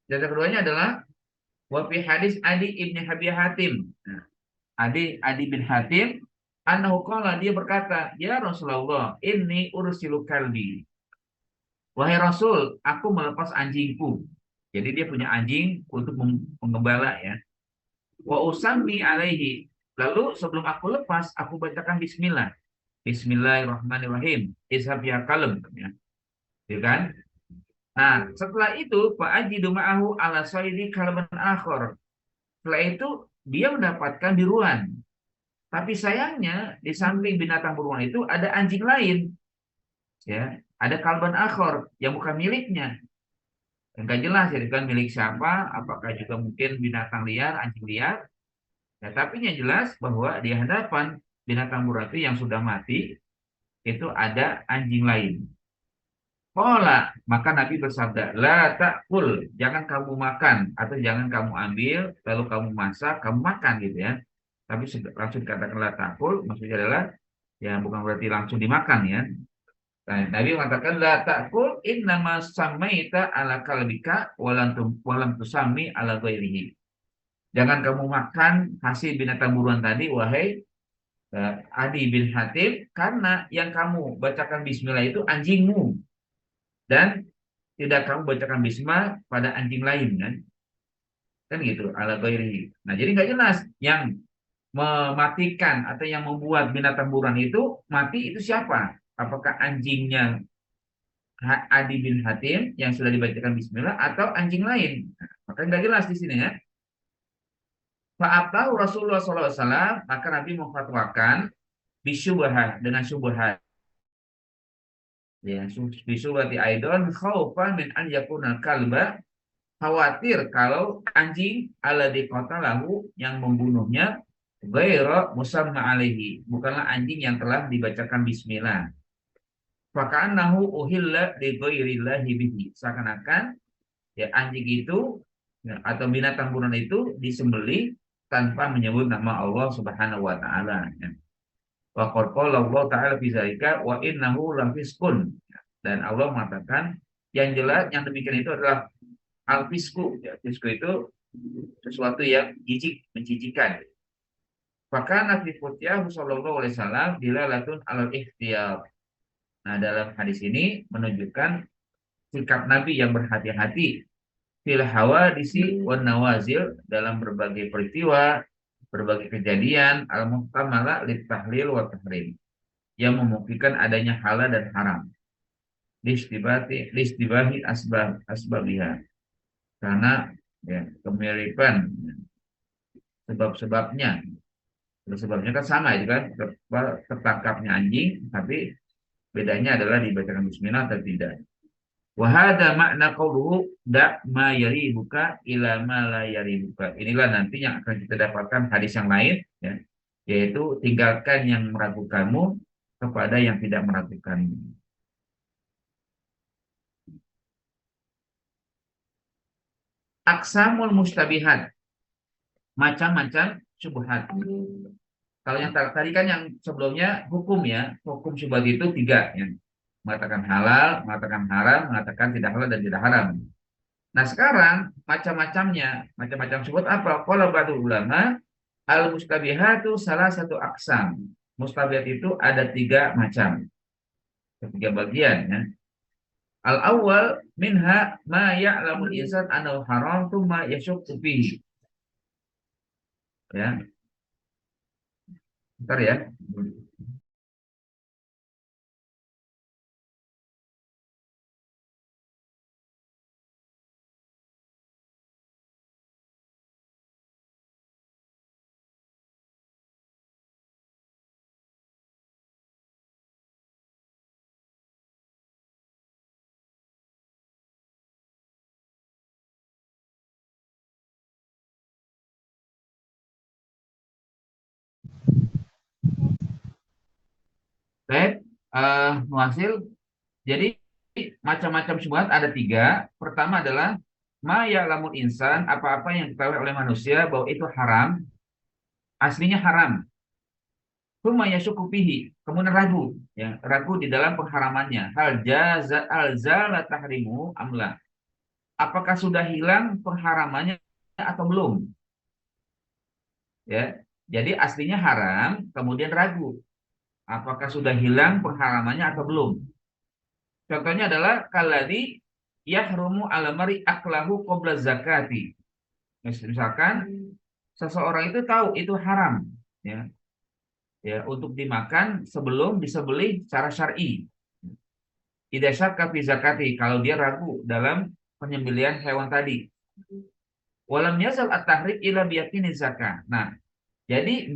Contoh keduanya adalah wa fi hadis Adi ibni Abi Hatim. Nah, Adi bin Hatim annahu qala, dia berkata, "Ya Rasulullah, inni ursilu kalbi." Wahai Rasul, aku melepas anjingku. Jadi dia punya anjing untuk menggembala ya. Wa usammi alaihi. Lalu sebelum aku lepas, aku bacakan bismillah. Bismillahirrahmanirrahim. Ishab ya kalem. Ya kan? Nah, setelah itu, Pak Ajidu ma'ahu ala soidi kalban akhor. Setelah itu, dia mendapatkan biruan. Tapi sayangnya, di samping binatang buruan itu ada anjing lain. Ya, ada kalban akhor yang bukan miliknya. Enggak jelas ya, itu kan milik siapa, apakah juga mungkin binatang liar, anjing liar. Ya, tapi yang jelas bahwa di hadapan binatang buruan itu yang sudah mati, itu ada anjing lain. Pola, maka Nabi bersabda, la ta'kul, jangan kamu makan atau jangan kamu ambil, lalu kamu masak, kamu makan gitu ya. Tapi langsung dikatakan la ta'kul, maksudnya adalah ya bukan berarti langsung dimakan ya. Nah, Nabi mengatakan la ta'kul innama samaita ala kalbika walam tusami ala ghairihi. Jangan kamu makan hasil binatang buruan tadi, wahai Adi bin Hatim, karena yang kamu bacakan bismillah itu anjingmu. Dan tidak kamu bacakan bismillah pada anjing lain kan gitu ala ghairihi. Nah, jadi nggak jelas yang mematikan atau yang membuat binatang buruan itu mati itu siapa, apakah anjingnya Adi bin Hatim yang sudah dibacakan bismillah atau anjing lain. Nah, maka nggak jelas di sini ya. Fa'atahu Rasulullah SAW, maka Nabi memfatwakan bisyubhat, dengan syubhat ya, bisyubhati aidon khaufan min an yakuna kalba, khawatir kalau anjing ala di kota lahu yang membunuhnya gaira musamma alaihi, bukanlah anjing yang telah dibacakan bismillah. Faka'annahu uhilla li ghairillahi bihi, seakan-akan ya anjing itu ya, atau binatang buruan itu disembelih tanpa menyebut nama Allah Subhanahu wa taala ya. Wa qala Allah taala fi zalika wa innahu lafiskun, dan Allah mengatakan yang jelas yang demikian itu adalah al-fisku ya. Fisku itu sesuatu yang jijik, menjijikan. Maka Nabi Qutiyah sallallahu alaihi wasallam dilalatun alal ikhtiyar. Nah, dalam hadis ini menunjukkan sikap Nabi yang berhati-hati fil hawadisi wan nawazil, dalam berbagai peristiwa, berbagai kejadian al-muhtamala lit tahlil wa tahrim, yang memungkinkan adanya halal dan haram. Listibahi asbabiha, karena ya, kemiripan sebab-sebabnya. Sebabnya kan sama itu kan, tertangkapnya anjing, tapi bedanya adalah dibacakan bismillah atau tidak. Wahada makna qauluhu da ma yaribuka ila ma la yaribuka. Inilah nanti yang akan kita dapatkan hadis yang lain ya, yaitu tinggalkan yang meragukanmu kepada yang tidak meragukanmu. Aksamul mustabihat, macam-macam syubhat. Kalau yang tadi kan yang sebelumnya hukum ya, hukum syubhat itu tiga ya. Mengatakan halal, mengatakan haram, mengatakan tidak halal dan tidak haram. Nah, sekarang macam-macamnya, macam-macam syubhat apa? Kalau ba'du ulama, al mustabihatu salah satu aksam. Mustabihat itu ada tiga macam, tiga bagian ya. Al awal minha ma ya'lamul insan annahu haram thumma yashukku fihi. Ya, bentar ya. Baik, Muhasil. Jadi macam-macam syubhat ada 3. Pertama adalah ma ya'lamul insan, apa-apa yang diketahui oleh manusia bahwa itu haram, aslinya haram. Tsumma yashukku fihi, kemudian ragu, ya, ragu di dalam pengharamannya. Al zala tahrimu amla. Apakah sudah hilang pengharamannya atau belum? Ya. Jadi aslinya haram, kemudian ragu. Apakah sudah hilang pengharamannya atau belum? Contohnya adalah kalladzi yahrumu alamari aklahu qabla zakati. Misalkan seseorang itu tahu itu haram, ya, ya, untuk dimakan sebelum disembelih secara syar'i. Tidak syakka fi zakati, kalau dia ragu dalam penyembelihan hewan tadi. Walam yazal at-tahrim ila biyaqini zakah. Nah, jadi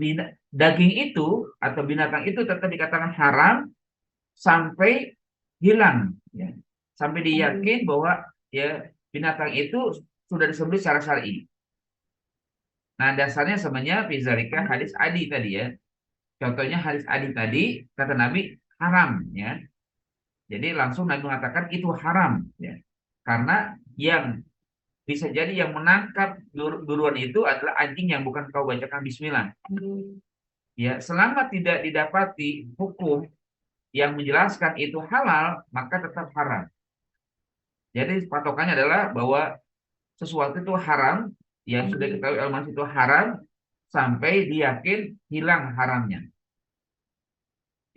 daging itu atau binatang itu tetap dikatakan haram sampai hilang, ya. Sampai diyakin bahwa ya binatang itu sudah disembelih secara syar'i. Nah, dasarnya sebenarnya fizalika hadis Adi tadi, ya. Contohnya hadis Adi tadi, kata Nabi haram, ya. Jadi langsung Nabi mengatakan itu haram, ya. Karena yang bisa jadi yang menangkap duluan itu adalah anjing yang bukan kau bacakan bismillah. Ya, selama tidak didapati hukum yang menjelaskan itu halal, maka tetap haram. Jadi patokannya adalah bahwa sesuatu itu haram, yang sudah diketahui ilmu itu haram, sampai diyakin hilang haramnya.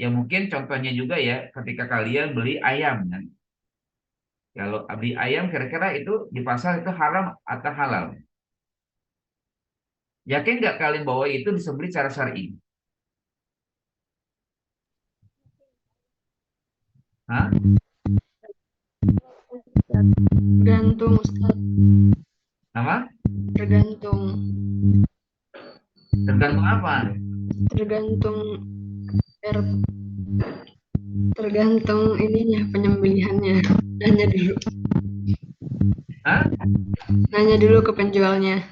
Ya mungkin contohnya juga ya, ketika kalian beli ayam, kan. Kalau beli ayam kira-kira itu di pasar itu haram atau halal? Yakin nggak kalian bahwa itu disembelih secara syar'i? Hah? Tergantung Ustaz, Apa? tergantung Tergantung apa? tergantung er- tergantung ininya penyembelihannya. Hah? Nanya dulu ke penjualnya.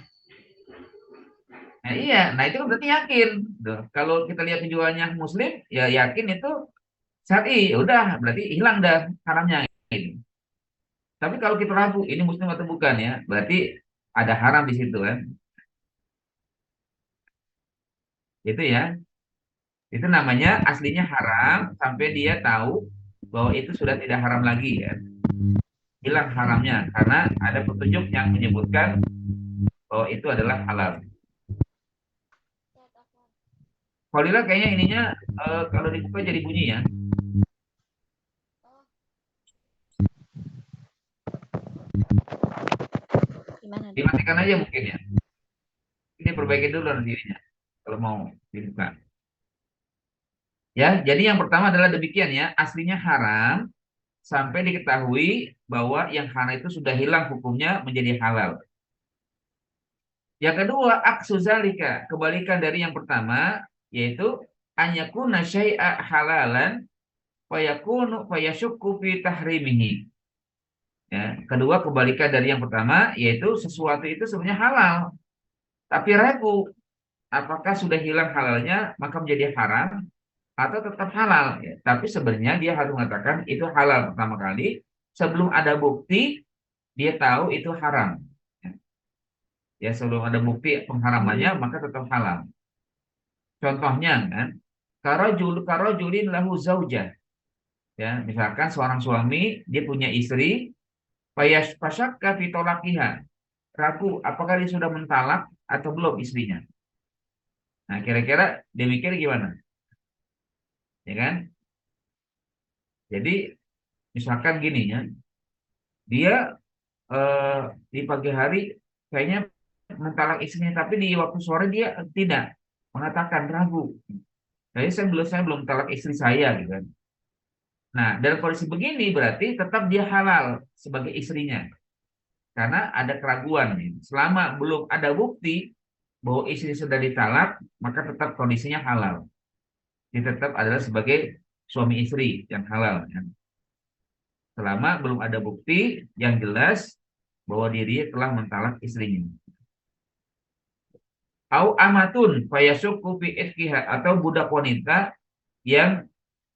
Nah, iya, nah itu berarti yakin. Tuh, kalau kita lihat penjualnya muslim, ya yakin itu syar'i, ya udah berarti hilang dah haramnya. Gitu. Tapi kalau kita ragu ini muslim atau bukan, ya, berarti ada haram di situ, kan. Itu ya. Itu namanya aslinya haram sampai dia tahu bahwa itu sudah tidak haram lagi, ya. Hilang haramnya karena ada petunjuk yang menyebutkan bahwa itu adalah halal. Fadila kayaknya ininya kalau dibuka jadi bunyi, ya. Dimatikan aja mungkin, ya. Ini perbaiki dulu nanti ininya kalau mau dibuka. Ya, jadi yang pertama adalah demikian, ya. Aslinya haram sampai diketahui bahwa yang haram itu sudah hilang hukumnya menjadi halal. Yang kedua, aksuzalika, kebalikan dari yang pertama, yaitu anyakuna syai'a halalan fayakunu fayashukku fi tahrimihi. Ya, kedua kebalikan dari yang pertama, yaitu sesuatu itu sebenarnya halal, tapi ragu apakah sudah hilang halalnya maka menjadi haram atau tetap halal, ya. Tapi sebenarnya dia harus mengatakan itu halal pertama kali sebelum ada bukti dia tahu itu haram. Ya, sebelum ada bukti pengharamannya maka tetap halal. Contohnya, kan, karojulin lahu zaujah. Ya, misalkan seorang suami dia punya istri, fasyakka fi talaqiha. Ragu apakah dia sudah mentalak atau belum istrinya. Nah, kira-kira dia mikir gimana? Ya kan? Jadi misalkan gini, ya. Dia di pagi hari kayaknya mentalak istrinya, tapi di waktu sore dia tidak, mengatakan ragu. Jadi saya belum talak istri saya, gitu kan. Nah, dalam kondisi begini berarti tetap dia halal sebagai istrinya. Karena ada keraguan, nih. Selama belum ada bukti bahwa istri sudah ditalak, maka tetap kondisinya halal. Dia tetap adalah sebagai suami istri yang halal, ya. Selama belum ada bukti yang jelas bahwa diri telah mentalak istrinya. Au amatun fayasukku fi itqiha, atau budak wanita yang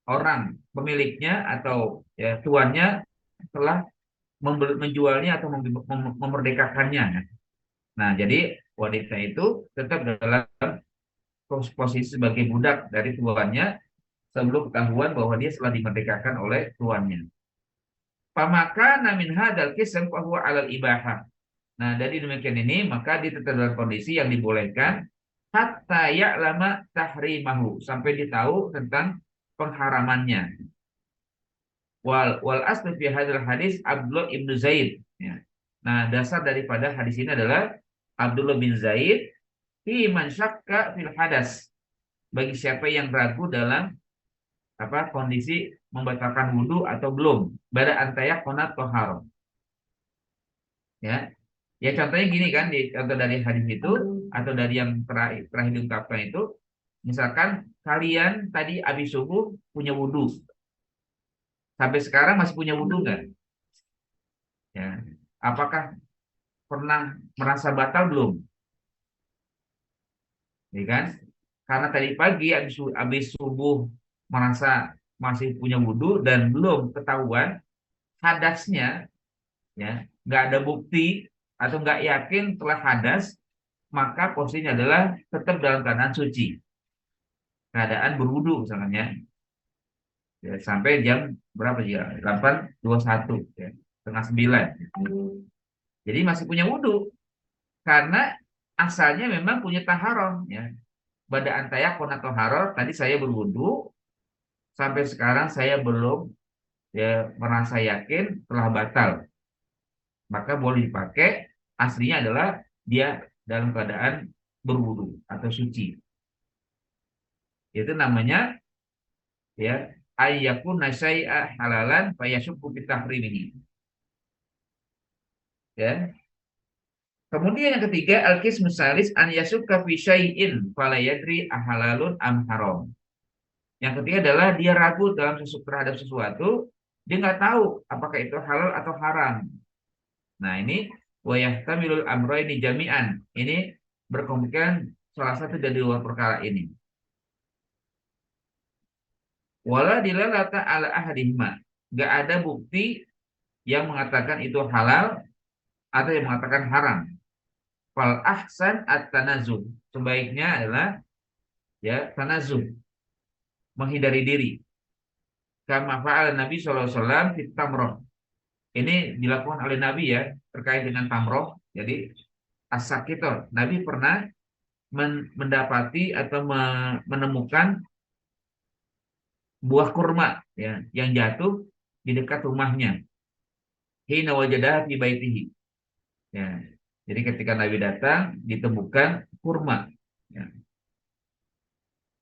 orang pemiliknya atau, ya, tuannya telah menjualnya atau memerdekakannya. Nah, jadi wanita itu tetap dalam posisi sebagai budak dari tuannya sebelum ketahuan bahwa dia telah dimerdekakan oleh tuannya. Pamaka namin hadal kism bahwa alal ibahah. Nah, dari demikian ini maka dia tetap dalam kondisi yang dibolehkan hatta ya'lama tahrimahu, sampai dia tahu tentang pengharamannya. Wal aslu fi hadal hadis Abdullah ibnu Zaid. Ya. Nah, dasar daripada hadis ini adalah Abdullah bin Zaid fi man syakka fil hadas. Bagi siapa yang ragu dalam kondisi membatalkan wudhu atau belum, pada antaya konat tohar. Ya, ya contohnya gini kan, contoh dari hadis itu atau dari yang terakhir diungkapkan itu, misalkan kalian tadi habis subuh punya wudhu, sampai sekarang masih punya wudhu nggak? Ya, apakah pernah merasa batal belum? Ya kan? Karena tadi pagi habis subuh merasa masih punya wudhu dan belum ketahuan hadasnya, ya nggak ada bukti atau nggak yakin telah hadas, maka posisinya adalah tetap dalam keadaan suci, keadaan berwudu misalnya, ya, sampai jam berapa ya, 8:21 ya, setengah 9, jadi masih punya wudu karena asalnya memang punya taharah, ya. Pada antaya kona taharah, tadi saya berwudu sampai sekarang saya belum, ya, merasa yakin telah batal, maka boleh dipakai. Aslinya adalah dia dalam keadaan berwudu atau suci. Itu namanya, ya, ayyakun syai'a halalan fayashukku fi tahrimihi. Ya. Kemudian yang ketiga, al-qismu salis an yasukka fi syai'in fala yadri ahalalun am haram. Yang ketiga adalah dia ragu terhadap sesuatu, dia nggak tahu apakah itu halal atau haram. Nah, ini wa yahtamilul amrayni jami'an. Ini berkemungkinan salah satu dari dua perkara ini. Wala dilalata ala ahadihima. Gak ada bukti yang mengatakan itu halal atau yang mengatakan haram. Fal ahsan at-tanazuh. Sebaiknya adalah, ya, tanazuh, menghindari diri. Kama fa'al Nabi SAW fit tamroh. Ini dilakukan oleh Nabi, ya, terkait dengan tamroh. Jadi as-sakitor. Nabi pernah mendapati atau menemukan buah kurma, ya, yang jatuh di dekat rumahnya. Hina wajadah fi baitihi. Ya. Jadi ketika Nabi datang ditemukan kurma. Ya.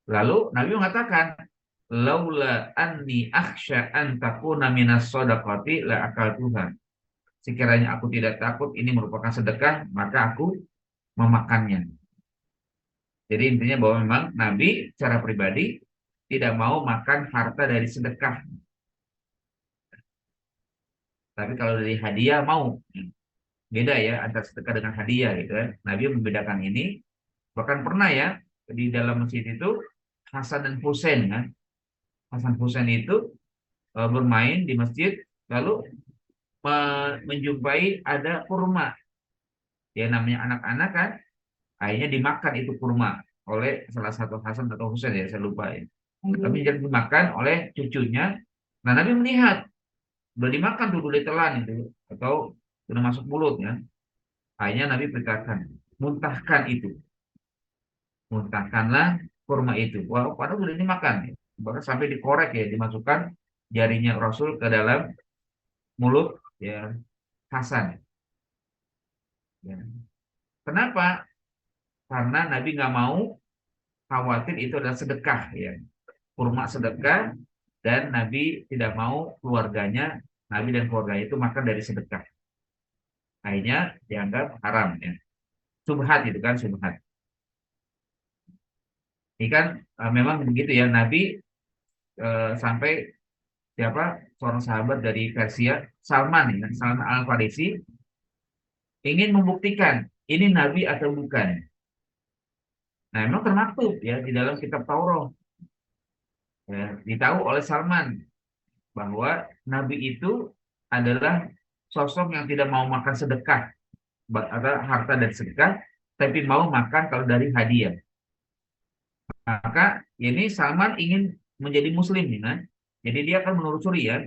Lalu Nabi mengatakan, laula anni akhsha an takuna minas shadaqati la akaltuha. Sekiranya aku tidak takut ini merupakan sedekah, maka aku memakannya. Jadi intinya bahwa memang Nabi secara pribadi tidak mau makan harta dari sedekah. Tapi kalau dari hadiah mau. Beda, ya, antara sedekah dengan hadiah gitu kan. Nabi membedakan ini. Bahkan pernah, ya, di dalam masjid itu Hasan dan Husain kan. Hasan Husain itu bermain di masjid, lalu menjumpai ada kurma. Ya, namanya anak-anak kan, akhirnya dimakan itu kurma oleh salah satu Hasan atau Husain, ya, saya lupa, ya. Tapi jangan dimakan oleh cucunya. Nah, Nabi melihat udah dimakan tuh, udah ditelan itu atau sudah masuk mulut, ya. Akhirnya Nabi perintahkan, muntahkan itu. Muntahkanlah kurma itu. Wah, padahal sudah dimakan, ya. Bahkan sampai dikorek, ya, dimasukkan jarinya Rasul ke dalam mulut, ya, Hasan. Ya. Kenapa? Karena Nabi nggak mau khawatir itu adalah sedekah, ya. Kurma sedekah, dan Nabi tidak mau keluarganya, Nabi dan keluarganya itu makan dari sedekah. Akhirnya dianggap haram, ya. Subhat itu kan, subhat. Ini kan memang begitu, ya, Nabi sampai siapa seorang sahabat dari Persia, Salman, ya, Salman Al-Farisi, ingin membuktikan ini Nabi atau bukan. Nah, memang termaktub, ya, di dalam kitab Taurat, ya, ditahu oleh Salman bahwa Nabi itu adalah sosok yang tidak mau makan sedekah atau harta dari sedekah, tapi mau makan kalau dari hadiah. Maka ini Salman ingin menjadi muslim nih, kan? Jadi dia akan menelusuri ya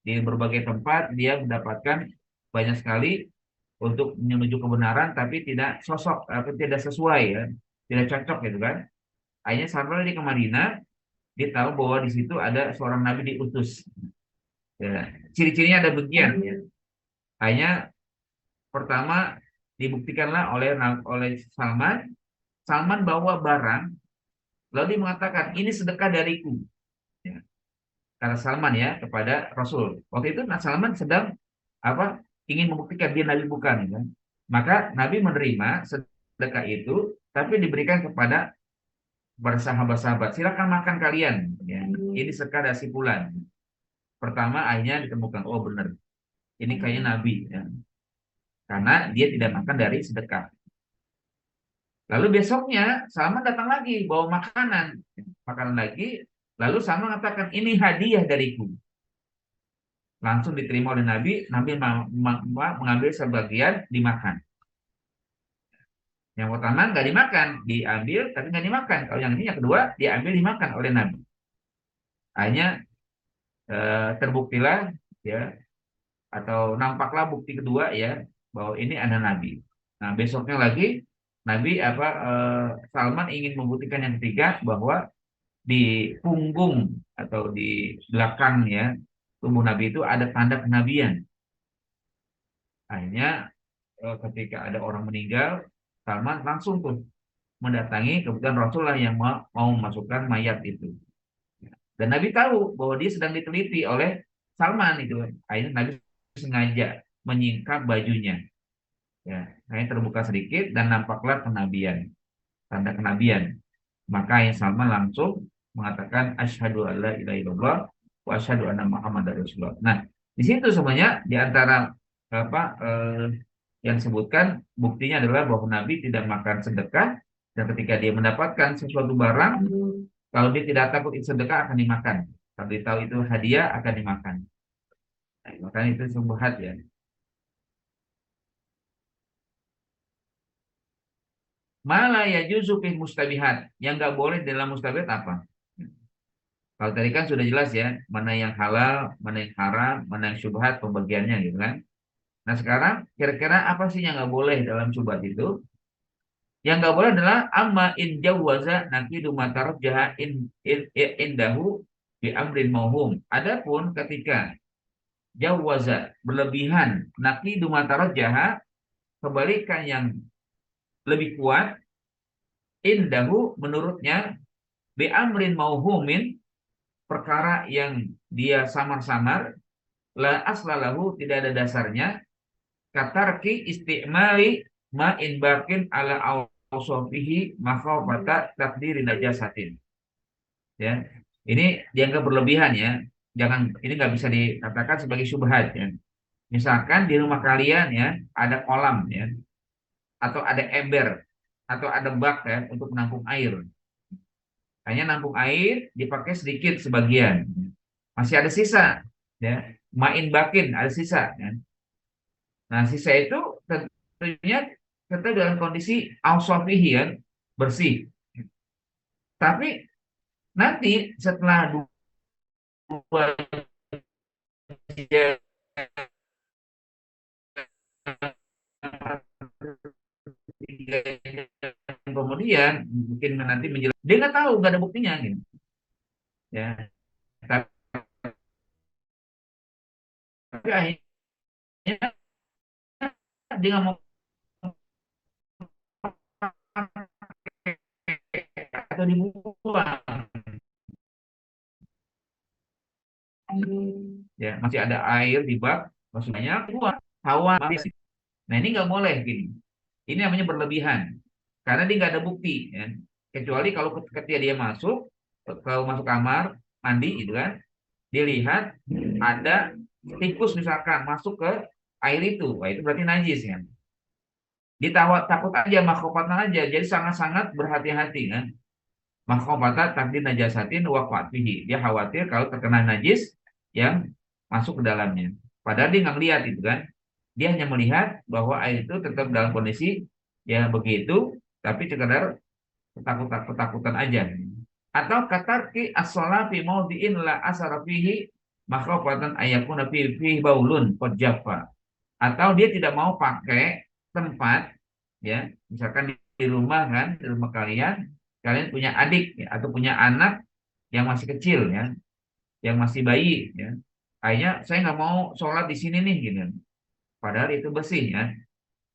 di berbagai tempat dia mendapatkan banyak sekali untuk menuju kebenaran, tapi tidak sosok atau tidak sesuai ya, tidak cocok gitu kan. Akhirnya sampai di ke Madinah, dia tahu bahwa di situ ada seorang nabi diutus. Ya, ciri-cirinya ada begini ya. Akhirnya pertama dibuktikanlah oleh Salman. Salman bawa barang, lalu dia mengatakan ini sedekah dariku. Ya. Kata Salman ya kepada Rasul. Waktu itu Salman sedang apa? Ingin membuktikan dia nabi bukan, ya. Maka Nabi menerima sedekah itu, tapi diberikan kepada sahabat-sahabat. Silakan makan kalian. Ya. Ini sedekah dari si Fulan. Pertama akhirnya ditemukan, oh benar, ini kayaknya Nabi. Ya. Karena dia tidak makan dari sedekah. Lalu besoknya Salman datang lagi bawa makanan, makanan lagi. Lalu Salman mengatakan ini hadiah dariku. Langsung diterima oleh Nabi. Nabi mengambil sebagian dimakan. Yang pertama nggak dimakan, diambil tapi nggak dimakan. Kalau yang ini yang kedua diambil dimakan oleh Nabi. Akhirnya terbuktilah ya, atau nampaklah bukti kedua ya bahwa ini ada Nabi. Nah besoknya lagi Nabi Salman ingin membuktikan yang ketiga bahwa di punggung atau di belakang ya tubuh Nabi itu ada tanda kenabian. Akhirnya ketika ada orang meninggal, Salman langsung tuh mendatangi, kebetulan Rasulullah yang mau memasukkan mayat itu. Dan Nabi tahu bahwa dia sedang diteliti oleh Salman itu. Akhirnya Nabi sengaja menyingkap bajunya. Ya, hanya terbuka sedikit dan nampaklah kenabian, tanda kenabian. Maka yang Salman langsung mengatakan asyhadu alla ilaha illallah wa asyhadu anna Muhammadar Rasulullah. Nah, di situ sebenarnya di antara yang disebutkan buktinya adalah bahwa Nabi tidak makan sedekah, dan ketika dia mendapatkan sesuatu barang, kalau dia tidak takut itu sedekah akan dimakan. Kalau dia tahu itu hadiah akan dimakan. Nah, makanya itu syubhat ya. Malah ya juzufin mustabihat. Yang nggak boleh dalam mustabihat apa? Kalau tadi kan sudah jelas ya, mana yang halal, mana yang haram, mana yang syubhat pembagiannya gitu kan. Nah sekarang kira-kira apa sih yang nggak boleh dalam syubhat itu? Yang nggak boleh adalah amma in jawaza nakidu matarab jaha indahu bi amrin mauhum. Adapun ketika jawaza berlebihan nakidu matarab jaha, kebalikan yang lebih kuat indahu menurutnya bi amrin mauhumin, perkara yang dia samar-samar, la aslalahu tidak ada dasarnya, katarki istimali ma in bakin ala awsofihi makhafata takdiri najasatin. Ya, ini dianggap berlebihan ya. Jangan, ini nggak bisa dikatakan sebagai syubhat ya. Misalkan di rumah kalian ya ada kolam ya, atau ada ember, atau ada bak ya untuk menampung air. Hanya nampung air dipakai sedikit sebagian, masih ada sisa ya, main bakin ada sisa ya. Nah sisa itu tentunya tetap dalam kondisi ausofihi ya, bersih. Tapi nanti setelah 2 jam kemudian mungkin nanti menjelaskan, dia nggak tahu, nggak ada buktinya gitu ya. Tapi akhirnya dia nggak mau atau dibuang ya, masih ada air di bak, maksudnya buang hawa. Nah ini nggak boleh gini, ini namanya berlebihan karena dia nggak ada bukti ya. Kecuali kalau ketika dia kalau masuk kamar mandi gitu kan, dia lihat ada tikus misalkan masuk ke air itu, wah itu berarti najis kan. Takut aja, makhofatan aja, jadi sangat-sangat berhati-hati kan. Makhofatan takdir najasatin waqat fihi, dia khawatir kalau terkena najis yang masuk ke dalamnya. Padahal dia nggak lihat itu kan. Dia hanya melihat bahwa air itu tetap dalam kondisi ya begitu, tapi sekedar ketakutan aja. Atau katarki as-shalah fi mawdi'in la asara fihi makhafatan ayakuna fihi baulun qad jaffa. Atau dia tidak mau pakai tempat ya, misalkan di rumah kan, di rumah kalian, kalian punya adik ya, atau punya anak yang masih kecil ya, yang masih bayi ya. Akhirnya saya nggak mau sholat di sini nih gitu. Padahal itu bersih ya.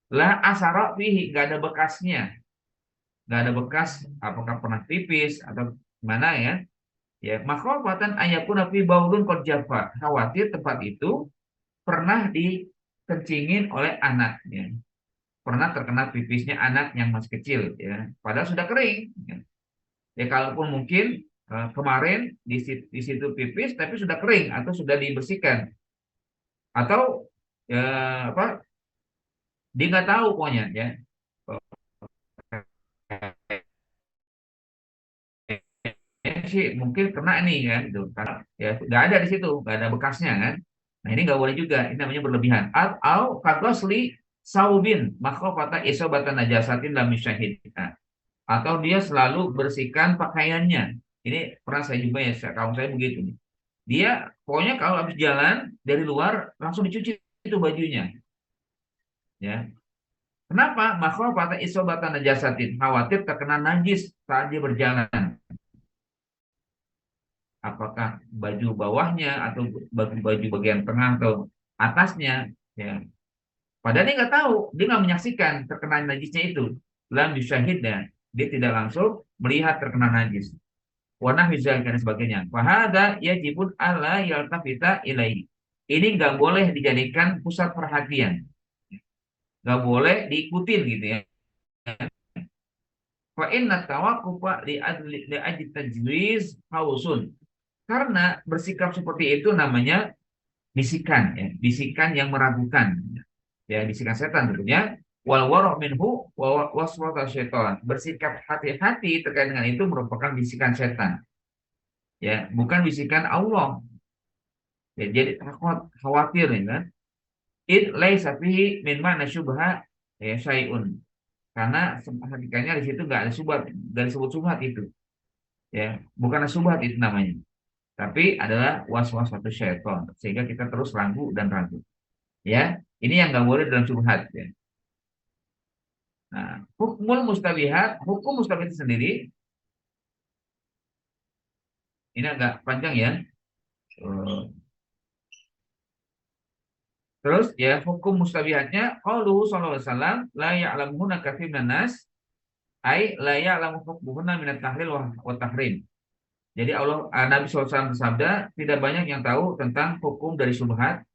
Lah asara fihi, nggak ada bekasnya, nggak ada bekas apakah pernah pipis atau mana ya. Ya, makhofatan ayakuna fi baulun qad jaffa. Khawatir tempat itu pernah dikencingin oleh anaknya. Pernah terkena pipisnya anak yang masih kecil ya. Padahal sudah kering. Ya, ya kalaupun mungkin kemarin di situ pipis tapi sudah kering atau sudah dibersihkan atau ya apa dia nggak tahu pokoknya ya. Sih mungkin kena nih kan gitu karena ya nggak ada di situ, nggak ada bekasnya kan. Nah ini nggak boleh juga, ini namanya berlebihan. Atau kagosli saubin makhofata isobatan najasatin lam syahid. Atau dia selalu bersihkan pakaiannya. Ini pernah saya juga ya, kaum saya begitu nih. Dia pokoknya kalau habis jalan dari luar langsung dicuci itu bajunya. Ya. Kenapa? Makhofata isobatan najasatin, khawatir terkena najis saat dia berjalan. Apakah baju bawahnya atau baju bagian tengah atau atasnya ya padahal dia nggak tahu, dia nggak menyaksikan terkena najisnya itu, lam yusyahidnya, dia tidak langsung melihat terkena najis, warna visual dan sebagainya. Fahada yajibun ala yaltafita ilaihi, ini nggak boleh dijadikan pusat perhatian, nggak boleh diikutin gitu ya. Fa inna tawaqqufa li ajli tajwiz hausun, karena bersikap seperti itu namanya bisikan ya, bisikan yang meragukan ya, bisikan setan tentunya. Wal wara' minhu waswasa syaitan, bersikap hati-hati terkait dengan itu merupakan bisikan setan ya, bukan bisikan Allah ya. Jadi takut, khawatir ya kan. It laisa fihi min ma'na syubha ya syai'un, karena hakikatnya di situ nggak ada subhat, nggak disebut subhat itu ya, bukan subhat itu namanya, tapi adalah was-was satu syaitan sehingga kita terus ragu dan ragu ya. Ini yang nggak boleh dalam syubhat ya. Nah, hukum mustabihat itu sendiri ini agak panjang ya. Eh, Terus ya hukum mustabihatnya qauluhu sallallahu alaihi wasallam la ya'lamuhunna katsirun minan nas ai la ya'lamu hukmuhunna minat tahlil wa tahrim. Jadi Nabi SAW bersabda, tidak banyak yang tahu tentang hukum dari syubhat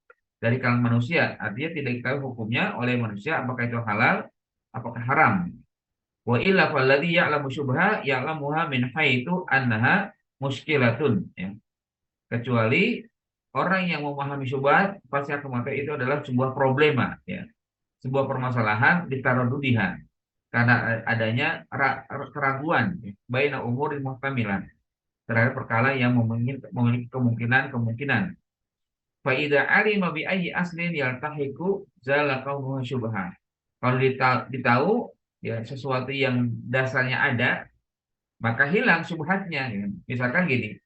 dari kalangan manusia. Artinya tidak diketahui hukumnya oleh manusia apakah itu halal, apakah haram. Wa illa falladhi ya'lamu syubha ya'lamuha min haitsu annaha muskilatun ya. Kecuali orang yang memahami syubhat pasti akan mengatakan itu adalah sebuah problema ya. Sebuah permasalahan ditarududiha karena adanya keraguan ya, baina umurin muhtamilan terhadap perkara yang memiliki kemungkinan. Fa idza alima bi ayyi aslin yaltahiqu zala kaunuhu syubha. Kalau ditahu ya sesuatu yang dasarnya ada, maka hilang syubhatnya ya. Misalkan gini,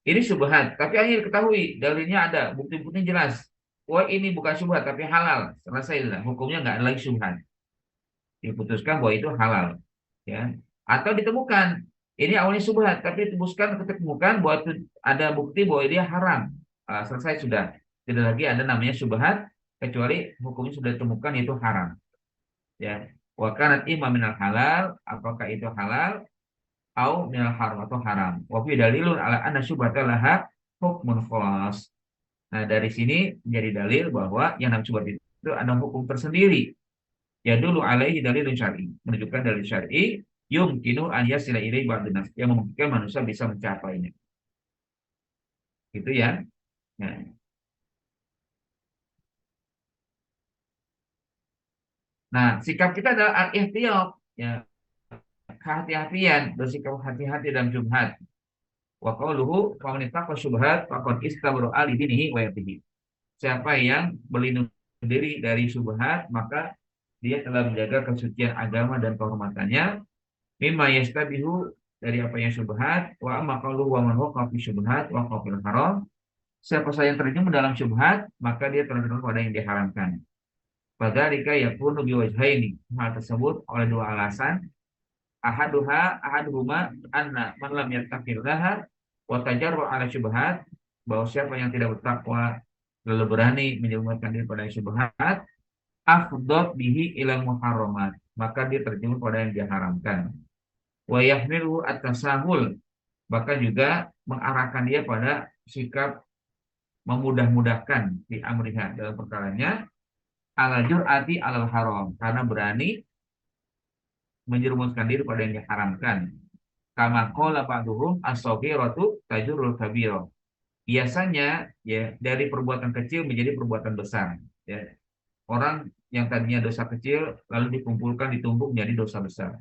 ini syubhat tapi akhirnya ketahui dalilnya ada, bukti-buktinya jelas, wah ini bukan syubhat tapi halal, selesai lah, hukumnya nggak ada lagi syubhat, diputuskan bahwa itu halal ya. Atau ditemukan ini awalnya syubhat tapi ditemukan bahwa itu ada bukti bahwa dia haram. Selesai sudah, tidak lagi ada namanya syubhat kecuali hukumnya sudah ditemukan itu haram ya. Wa kanat imma minal halal, apakah itu halal au minal haram atau haram. Wa fi dalilun ala anna syubhata laha hukmun khas. Nah, dari sini menjadi dalil bahwa yang namanya syubhat itu ada hukum tersendiri. Ya dulu alaihi dalilun syar'i, menunjukkan dalil syar'i yumkinu an yasila ilaihi ba'dun nas, yang memungkinkan manusia bisa mencapainya. Gitu ya. Nah, sikap kita adalah al-ihtiyat ya, kehati-hatian, bersikap hati-hati dalam syubhat. Wa qauluhu fa man ittaqa syubhat faqad istabra ali dinihi wa yatihi. siapa yang berlindung diri dari syubhat, maka dia telah menjaga kesucian agama dan kehormatannya. Mimma yastabihu, dari apa yang syubhat, wa amma qalu wa man waqa fi syubhat wa qafil haram. Siapa saja yang terjun dalam syubhat, maka dia telah terjun pada yang diharamkan. Fadzalika yakunu biwajhaini. Hal tersebut oleh dua alasan. Ahaduhuma anna man lam yattaqillaha wa tajarru ala syubhat, bahwa siapa yang tidak bertakwa lalu berani menjerumuskan diri pada syubhat, afdot bihi ila muharramat, maka dia terjun pada yang diharamkan. Wa yahmilu at-tasahul, bahkan juga mengarahkan dia pada sikap memudah-mudahkan di amriha, dalam perkaranya, ala jur'ati alal haram, karena berani menjerumuskan diri pada yang diharamkan. Kama qala ba'duhum as-saghiratu tajurul kabira. Biasanya ya dari perbuatan kecil menjadi perbuatan besar, ya. Orang yang tadinya dosa kecil lalu dikumpulkan ditumpuk menjadi dosa besar.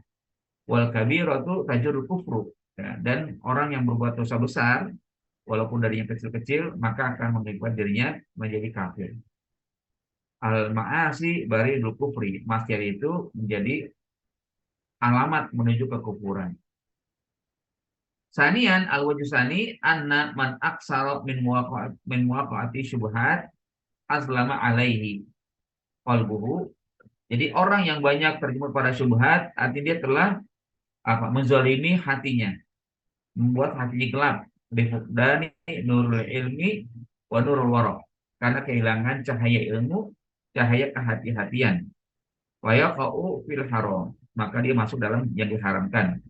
Wal kabiratu tajurul kufru, ya. Dan orang yang berbuat dosa besar walaupun dari yang kecil-kecil maka akan mengikat dirinya menjadi kafir. Al ma'asi baridul kufri, maksiat itu menjadi alamat menuju kekufuran. Sanian al-wajusani anna man aksara min muwaqa'ati syubhat aslama alaihi qalbuhu. Jadi orang yang banyak terjebak pada syubhat, artinya dia telah menzalimi hatinya, membuat hatinya gelap, bifukdani nurul ilmi wa nurul wara, karena kehilangan cahaya ilmu, cahaya kehati-hatian. Wa yaqa'u fil haram, maka dia masuk dalam yang diharamkan.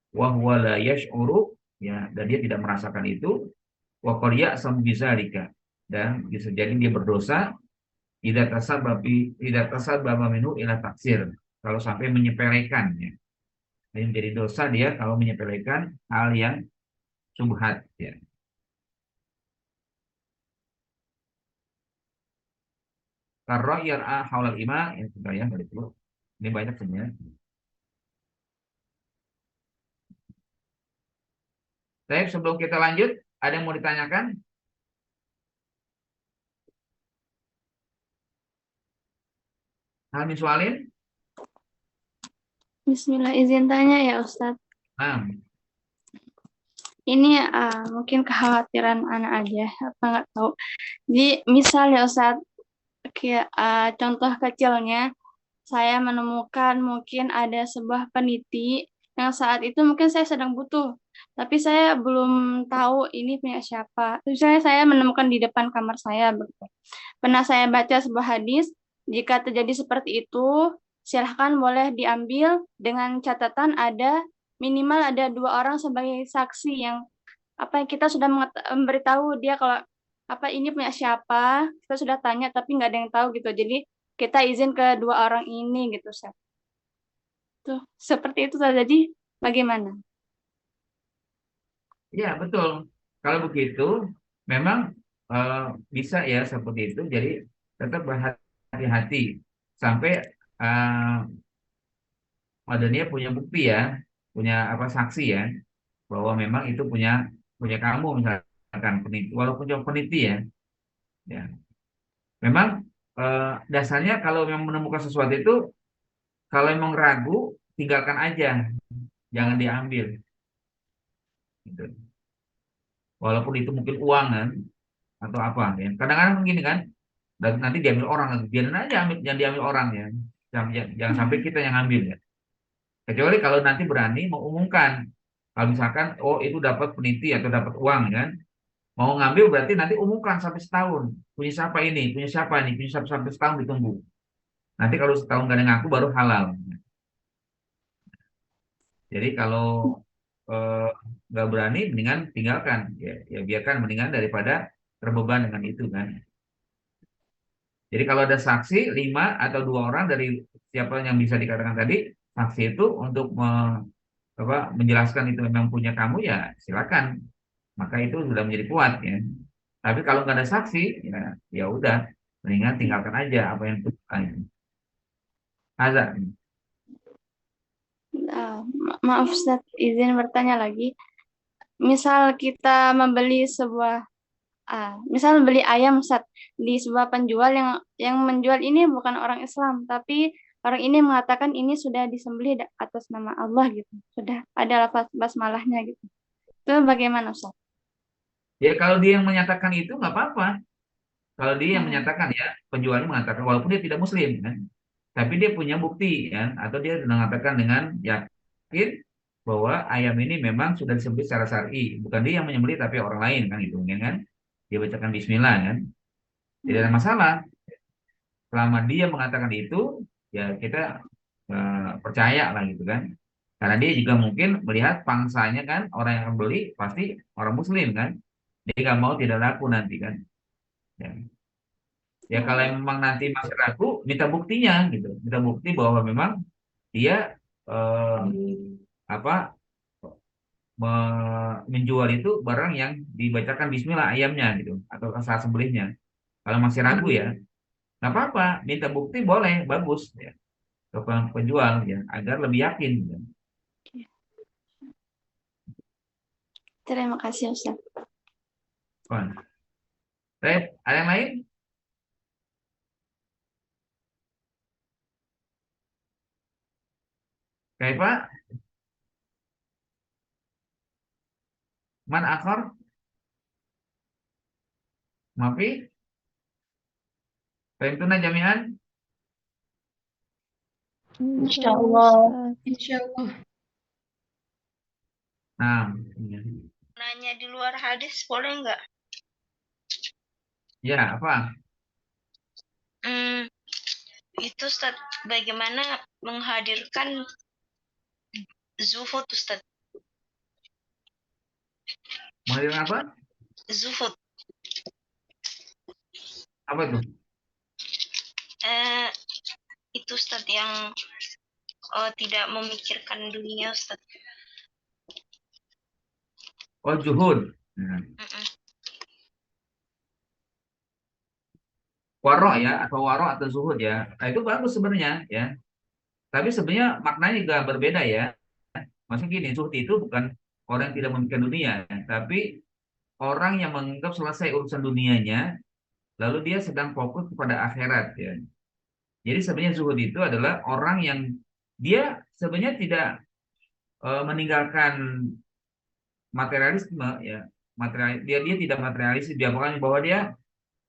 Wa huwa la yash'uru, ya, dan dia tidak merasakan itu. Wa qad ya'sam bizalika, dan bisa jadi dia berdosa tidak tasababa minhu ila taksir, kalau sampai menyepelekan, ya. Jadi menjadi dosa dia kalau menyepelekan hal yang subhat, ya. Karena yar'a haulal ima, ini sudah ya dari dulu. Ini banyak sebenarnya. Tapi sebelum kita lanjut, ada yang mau ditanyakan? Hal miswalin? Bismillah, izin tanya ya Ustadz. Nah, Ini mungkin kekhawatiran anak aja, apa nggak tahu. Jadi misal ya Ustadz, kayak contoh kecilnya, saya menemukan mungkin ada sebuah peniti yang saat itu mungkin saya sedang butuh, tapi saya belum tahu ini punya siapa. Misalnya saya menemukan di depan kamar saya, begitu. Pernah saya baca sebuah hadis, jika terjadi seperti itu, silahkan boleh diambil dengan catatan minimal ada 2 orang sebagai saksi yang kita sudah memberitahu dia kalau ini punya siapa, kita sudah tanya tapi nggak ada yang tahu gitu. Jadi kita izin ke 2 orang ini gitu, Ustaz. Tuh, seperti itu Ustaz. Jadi bagaimana? ya betul. Kalau begitu, memang bisa ya seperti itu. Jadi tetap berhati-hati sampai dia punya bukti, ya, punya saksi, ya, bahwa memang itu punya punya kamu, misalkan peniti, walaupun cuma peniti, ya, ya. Memang dasarnya kalau memang menemukan sesuatu itu, kalau memang ragu, tinggalkan aja, jangan diambil, gitu. Walaupun itu mungkin uang, kan, atau apa, ya. Kadang-kadang begini kan, dan nanti diambil orang, biarin aja, jangan diambil orang, ya. Jangan sampai kita yang ambil, ya. Kecuali kalau nanti berani mengumumkan, kalau misalkan itu dapat peniti atau dapat uang, kan, mau ngambil berarti nanti umumkan sampai setahun, punya siapa ini, punya siapa ini, punya siapa, sampai setahun ditunggu. Nanti kalau setahun gak ada ngaku baru halal. Jadi kalau eh, nggak berani, mendingan tinggalkan, ya biarkan, mendingan daripada terbeban dengan itu, kan. Jadi kalau ada saksi 5 atau 2 orang dari siapa yang bisa dikatakan tadi, saksi itu untuk menjelaskan itu memang punya kamu, ya silakan, maka itu sudah menjadi kuat, ya. Tapi kalau nggak ada saksi, ya udah, mendingan tinggalkan aja apa yang terjadi. Azan. Maaf Ustaz, izin bertanya lagi. Misal kita membeli sebuah misal beli ayam Ustaz di sebuah penjual yang menjual ini bukan orang Islam, tapi orang ini mengatakan ini sudah disembelih atas nama Allah gitu. Sudah ada lafaz basmalahnya gitu. Itu bagaimana Ustaz? Ya kalau dia yang menyatakan itu nggak apa-apa. Kalau dia yang Hmm. menyatakan ya, penjualnya mengatakan walaupun dia tidak muslim kan, tapi dia punya bukti ya, atau dia mengatakan dengan yakin bahwa ayam ini memang sudah disembelih secara syar'i, bukan dia yang menyembelih tapi orang lain kan itu mungkin kan. Dia bacakan bismillah kan. Tidak ada masalah. Selama dia mengatakan itu, ya kita percaya lah gitu kan. Karena dia juga mungkin melihat pangsanya kan, orang yang akan beli pasti orang muslim kan. Dia nggak mau tidak laku nanti kan. Ya. Ya kalau memang nanti masih ragu, minta buktinya gitu. Minta bukti bahwa memang dia eh, apa menjual itu barang yang dibacakan bismillah ayamnya gitu atau saat sembelihnya. Kalau masih ragu ya, nggak apa-apa, minta bukti boleh, bagus ya. Ke penjual ya, agar lebih yakin. Ya. Terima kasih Ustaz. Baik, ada yang lain? Kayak Pak, man akhor, mafi, fahimtuna jami'an. Insyaallah. Insya Allah. Nah, Nanya di luar hadis boleh nggak? ya apa? Itu Ustaz, bagaimana menghadirkan zuhud Ustaz? Menghadirkan apa? Zuhud. Apa itu? Itu Ustaz yang tidak memikirkan dunia Ustaz. Oh, zuhud. Nah. Warok ya, atau warok atau zuhud ya. Nah, itu bagus sebenarnya ya. Tapi sebenarnya maknanya juga berbeda ya. Maksudnya gini, zuhud itu bukan orang yang tidak memikirkan dunia, tapi orang yang menganggap selesai urusan dunianya, lalu dia sedang fokus kepada akhirat ya. Jadi sebenarnya zuhud itu adalah orang yang dia sebenarnya tidak meninggalkan materialisme ya. Dia tidak materialis, dia bahwa dia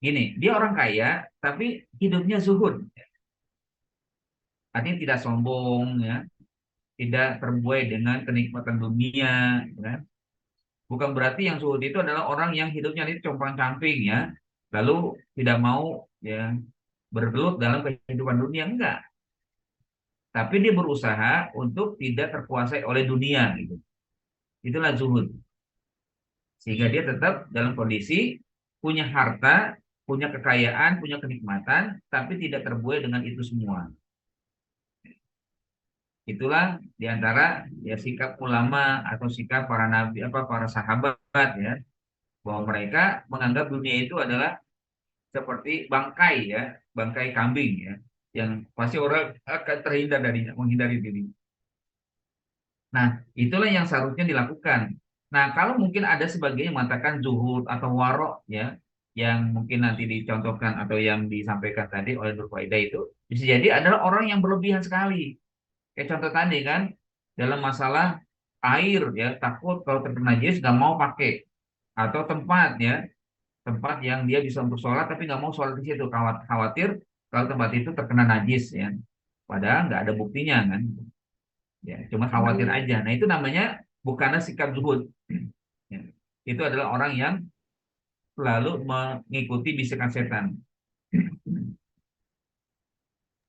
gini, dia orang kaya tapi hidupnya zuhud. Artinya tidak sombong ya, tidak terbuai dengan kenikmatan dunia ya. Bukan berarti yang zuhud itu adalah orang yang hidupnya itu compang-camping ya, lalu tidak mau ya bergelut dalam kehidupan dunia, enggak. Tapi dia berusaha untuk tidak terkuasai oleh dunia gitu. Itulah zuhud. Sehingga dia tetap dalam kondisi punya harta, punya kekayaan, punya kenikmatan, tapi tidak terbuai dengan itu semua. Itulah diantara ya sikap ulama atau sikap para nabi para sahabat ya, bahwa mereka menganggap dunia itu adalah seperti bangkai ya, bangkai kambing ya, yang pasti orang akan terhindar darinya, menghindari diri. Nah, itulah yang seharusnya dilakukan. Nah, kalau mungkin ada sebagian yang mengatakan zuhud atau warok ya, yang mungkin nanti dicontohkan atau yang disampaikan tadi oleh Nur Faida itu bisa jadi adalah orang yang berlebihan sekali. Kayak contoh tadi kan, dalam masalah air ya, takut kalau terkena najis nggak mau pakai, atau tempat ya, tempat yang dia bisa untuk sholat tapi nggak mau sholat di situ, khawatir kalau tempat itu terkena najis ya, padahal nggak ada buktinya kan. Ya, cuma khawatir aja. Nah, itu namanya bukanlah sikap zuhud. Ya, itu adalah orang yang selalu mengikuti bisikan setan.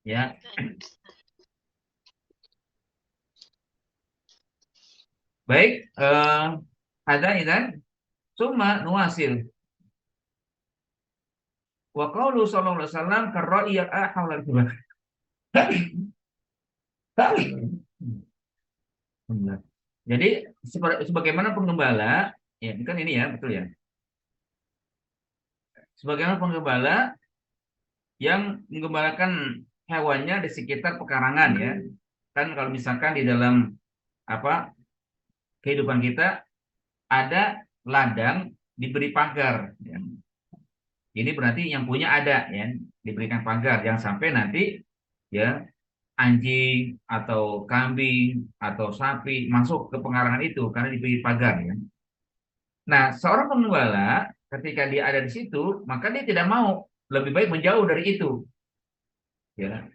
Ya. Baik, ada idan summa nuasil. Wa qaulu sallallahu alaihi wasallam karra'i haula al-qiblah. Jadi sebagaimana penggembala, ya kan ini ya, betul ya. Sebagaimana penggembala yang menggembalakan hewannya di sekitar pekarangan ya. Kan kalau misalkan di dalam apa kehidupan kita ada ladang diberi pagar ya. Ini berarti yang punya ada ya, diberikan pagar. Jangan sampai nanti ya anjing atau kambing atau sapi masuk ke pengarangan itu karena diberi pagar ya. Nah, seorang penggembala ketika dia ada di situ, maka dia tidak mau, lebih baik menjauh dari itu. Ya.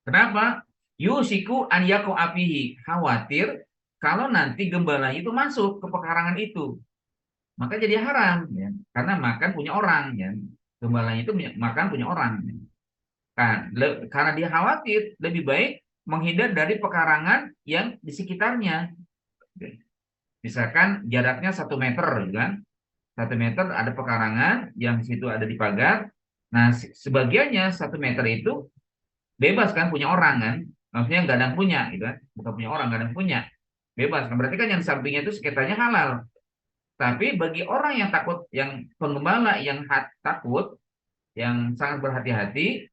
Kenapa? Yusiku an yako apihi, khawatir kalau nanti gembalanya itu masuk ke pekarangan itu, maka jadi haram ya. Karena makan punya orang ya. Gembalanya itu makan punya orang. Ya. Karena dia khawatir, lebih baik menghindar dari pekarangan yang di sekitarnya. Misalkan jaraknya 1 meter, gitu kan? 1 meter ada pekarangan yang situ ada di pagar. Nah, sebagiannya 1 meter itu bebas kan punya orang kan? Maksudnya nggak ada yang punya, gitu kan? Bukan punya orang, nggak ada yang punya. Bebas kan? Berarti kan yang di sampingnya itu sekitarnya halal. Tapi bagi orang yang takut, yang penggembala yang takut, yang sangat berhati-hati,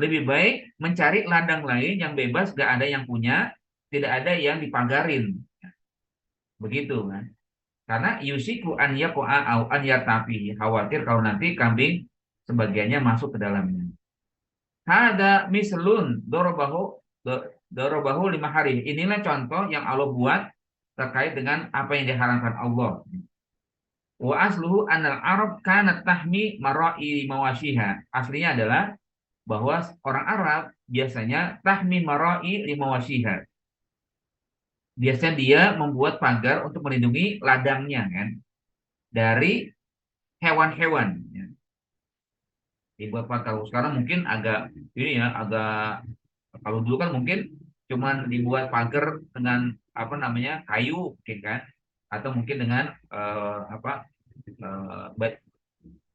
lebih baik mencari ladang lain yang bebas, gak ada yang punya, tidak ada yang dipagarin. Begitu kan? Karena yusiku an yaqa au an yartafi, khawatir kalau nanti kambing sebagiannya masuk ke dalamnya. Hada mislun dorobahu 5 hari. Inilah contoh yang Allah buat terkait dengan apa yang diharamkan Allah. Wa asluhu anal Arab kanat tahmi mara'i mawashiha. Aslinya adalah bahwa orang Arab biasanya tahmi mara'i limawashiha. Biasanya dia membuat pagar untuk melindungi ladangnya kan dari hewan-hewan. Ya. Dibuat pagar. Sekarang mungkin agak ini ya, agak, kalau dulu kan mungkin cuman dibuat pagar dengan apa namanya kayu, mungkin kan, atau mungkin dengan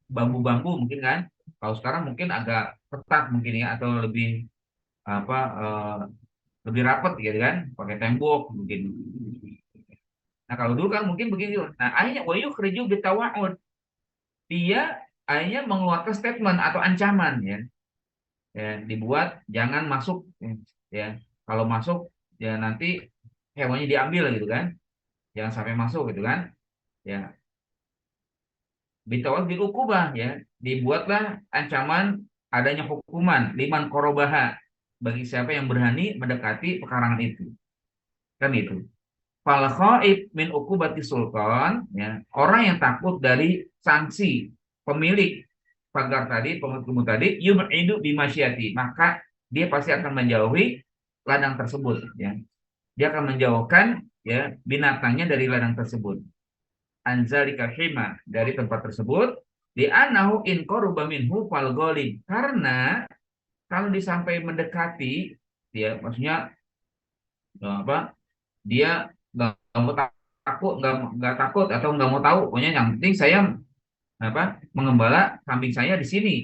bambu-bambu mungkin kan. Kalau sekarang mungkin agak ketat mungkin ya, atau lebih apa lebih rapat gitu kan, pakai tembok mungkin. Nah kalau dulu kan mungkin begitu. Nah akhirnya wayu kerja bitawa'ud, dia akhirnya mengeluarkan statement atau ancaman ya, ya dibuat jangan masuk ya, kalau masuk ya nanti hewannya diambil gitu kan, jangan sampai masuk gitu kan ya. Bitawa'ud bil ukubah ya, dibuatlah ancaman adanya hukuman liman korobaha, bagi siapa yang berani mendekati pekarangan itu kan itu. Fal khaif min ukubati sultan ya, orang yang takut dari sanksi pemilik pagar tadi, penghubung tadi, yub'idu bimasyati, maka dia pasti akan menjauhi ladang tersebut ya. Dia akan menjauhkan ya binatangnya dari ladang tersebut. Anzalika hima, dari tempat tersebut, di anahu in qaruba minhu fal ghalib, karena kalau disampai mendekati dia, maksudnya apa, dia nggak mau takut, nggak takut atau nggak mau tahu, pokoknya yang penting saya apa mengembala kambing saya di sini,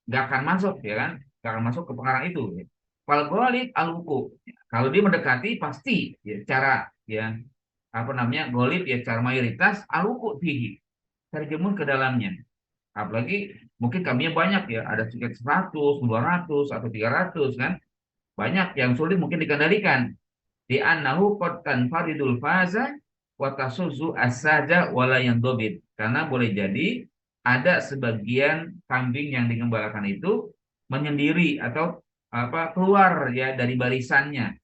nggak akan masuk ya kan, nggak akan masuk ke pengarang itu ya. Kalau golib aluku, kalau dia mendekati pasti ya, cara ya apa namanya golib ya, cara mayoritas aluku tinggi terjemun ke dalamnya. Apalagi mungkin kambingnya banyak ya, ada sekitar 100, 200 atau 300 kan, banyak yang sulit mungkin dikendalikan. Di annahu qad tanfaridul faza wa tasuzu as-saja wala yandobit, karena boleh jadi ada sebagian kambing yang digembalakan itu menyendiri atau apa keluar ya dari barisannya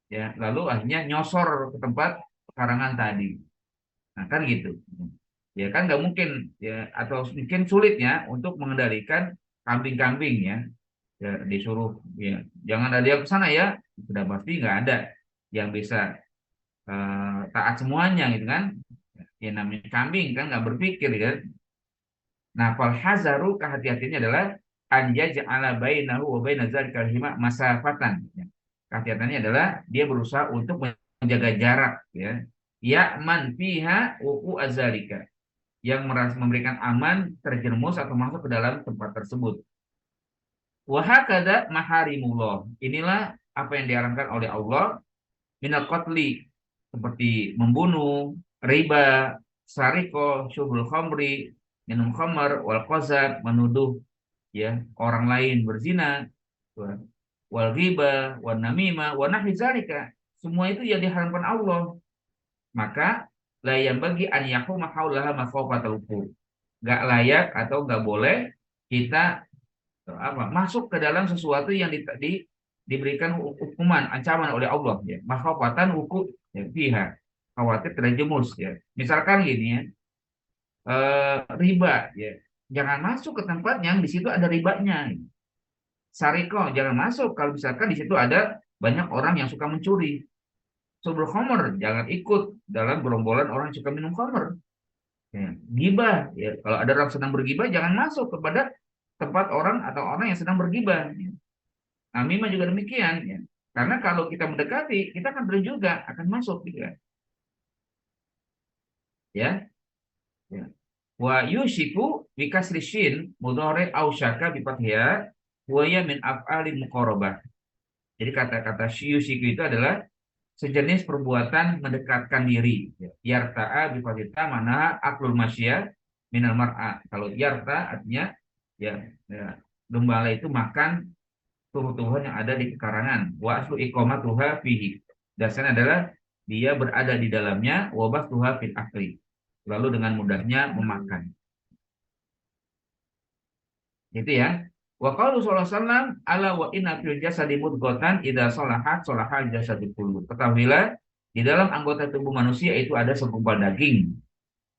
ya, lalu akhirnya nyosor ke tempat pekarangan tadi. Nah kan gitu ya, kan nggak mungkin ya, atau mungkin sulit ya untuk mengendalikan kambing-kambing ya. Ya disuruh ya jangan ada yang ke sana ya, sudah pasti nggak ada yang bisa taat semuanya gitu kan ya, namanya kambing kan nggak berpikir kan. Nah fal hazaru, kehati-hatiannya adalah an yaj'ala bainahu wa baina zalikal hima masafatan ya. Kehati-hatiannya adalah dia berusaha untuk menjaga jarak ya, ya'man fiha wuqu azalika, yang merasa memberikan aman terjerumus atau masuk ke dalam tempat tersebut. Wa hakadha maharimullah, inilah apa yang diharamkan oleh Allah, minal qatli, seperti membunuh, riba, sariko, syuhul khamri, minum khamar, wal qazab, menuduh ya orang lain berzina, wal riba, wal namima, wa nahwi zalika, semua itu yang diharamkan Allah. Maka la yang bagi an yahuma haulaha makhawfatul wuqu', nggak layak atau nggak boleh kita masuk ke dalam sesuatu yang diberikan hukuman ancaman oleh Allah ya. Makhafatan hukum ya, fiha, khawatir terjerumus ya. Misalkan gini ya, riba ya. Jangan masuk ke tempat yang di situ ada ribanya. Sariko jangan masuk kalau misalkan di situ ada banyak orang yang suka mencuri. Subrul khamr jangan ikut dalam gerombolan orang yang suka minum khamr. Ya, gibah ya, kalau ada orang sedang bergibah jangan masuk kepada tempat orang atau orang yang sedang bergibah. Ya. Namimah juga demikian ya. Karena kalau kita mendekati, kita akan juga akan masuk gitu kan. Ya. Ya. Wa yushiku bikasri shin mudhari au syaka bi fathiyah wa ya min af'ali muqarabah. Jadi kata-kata yushiku itu adalah sejenis perbuatan mendekatkan diri. Yarta'a bi fathiyah mana aklul masya minal mar'a. Kalau yarta artinya ya gembala itu makan tumbuh-tumbuhan yang ada di pekarangan. Wa aslu iqamatuha fihi. Dasarnya adalah dia berada di dalamnya, wa bastuha fil akli. Lalu dengan mudahnya memakan. Gitu ya. Wa qalu sallallahu alaihi wasallam ala wa inna fil jasadi mudghatan idza salahat salahal jasadu kullu. Ketahuilah di dalam anggota tubuh manusia itu ada segumpal daging.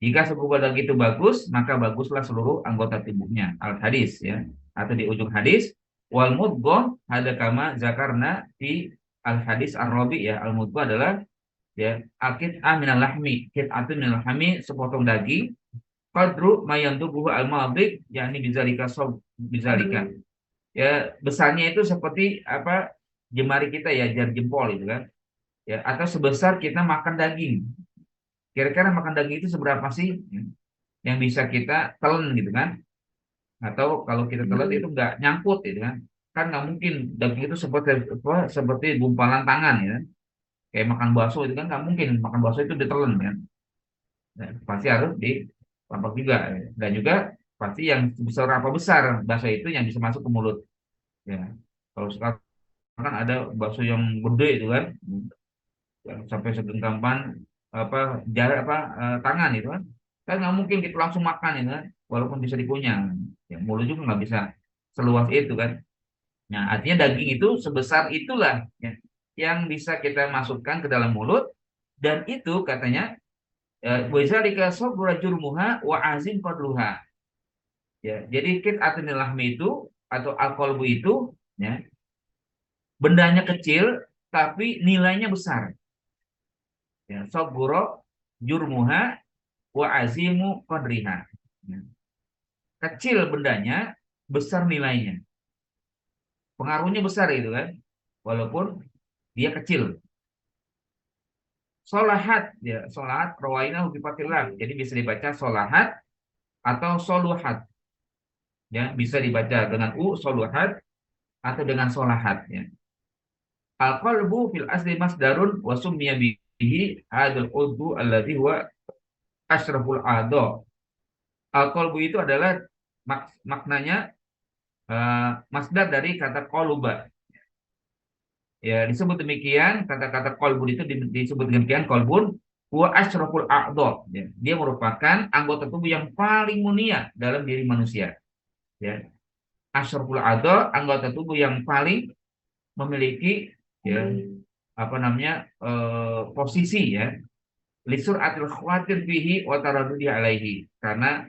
Jika segumpal daging itu bagus, maka baguslah seluruh anggota tubuhnya. Al-hadis ya. Atau di ujung hadis wal mudghah hada kama zakarna fi al hadis ar-rabi ya. Al mudghah adalah ya akid'ah minal lahmi, kid'atun minal lahmi, sepotong daging, qadru mayandubuhu al madhik, yakni bizalika. Ya besarnya itu seperti apa jemari kita ya, jari jempol itu kan. Ya atau sebesar kita makan daging. Kira-kira makan daging itu seberapa sih yang bisa kita telan gitu kan? Atau kalau kita telan itu nggak nyangkut gitu kan? Kan nggak mungkin daging itu seperti gumpalan tangan ya. Kayak makan bakso itu kan nggak mungkin makan bakso itu ditelan kan? Nah, pasti harus ditampak juga dan juga pasti yang seberapa besar bakso itu yang bisa masuk ke mulut ya. Kalau sekarang kan ada bakso yang gede itu kan, yang sampai segenggaman tangan itu kan nggak mungkin kita langsung makan itu kan, walaupun bisa dikunyah ya, mulut juga nggak bisa seluas itu kan. Nah artinya daging itu sebesar itulah ya, yang bisa kita masukkan ke dalam mulut, dan itu katanya wazalika sabra jurmuha wa azim qadluha. Ya, jadi qit'atun lahmi itu atau al-qalbu itu ya, bendanya kecil tapi nilainya besar. Ya, sabra jurmuha wa azimu qadriha. Ya. Kecil bendanya, besar nilainya. Pengaruhnya besar itu kan, walaupun dia kecil. Solahat ya, solahat rawaina bi fathillah. Jadi bisa dibaca solahat atau soluhat. Ya, bisa dibaca dengan soluhat atau dengan solahat ya. Al-qalbu fil asli masdarun wa summiya bihi hadzal udhu alladhi huwa asyraful a'dha. Al-qalbu itu adalah maknanya masdar dari kata qaluba. Ya, disebut demikian, kata-kata qalbun itu disebut demikian, qalbun huwa asyraful a'dha. Ya, dia merupakan anggota tubuh yang paling mulia dalam diri manusia. Ya. Asyraful a'dha, anggota tubuh yang paling memiliki ya posisi ya. Lisur atil khawatir bihi wa taradudi alaihi. Karena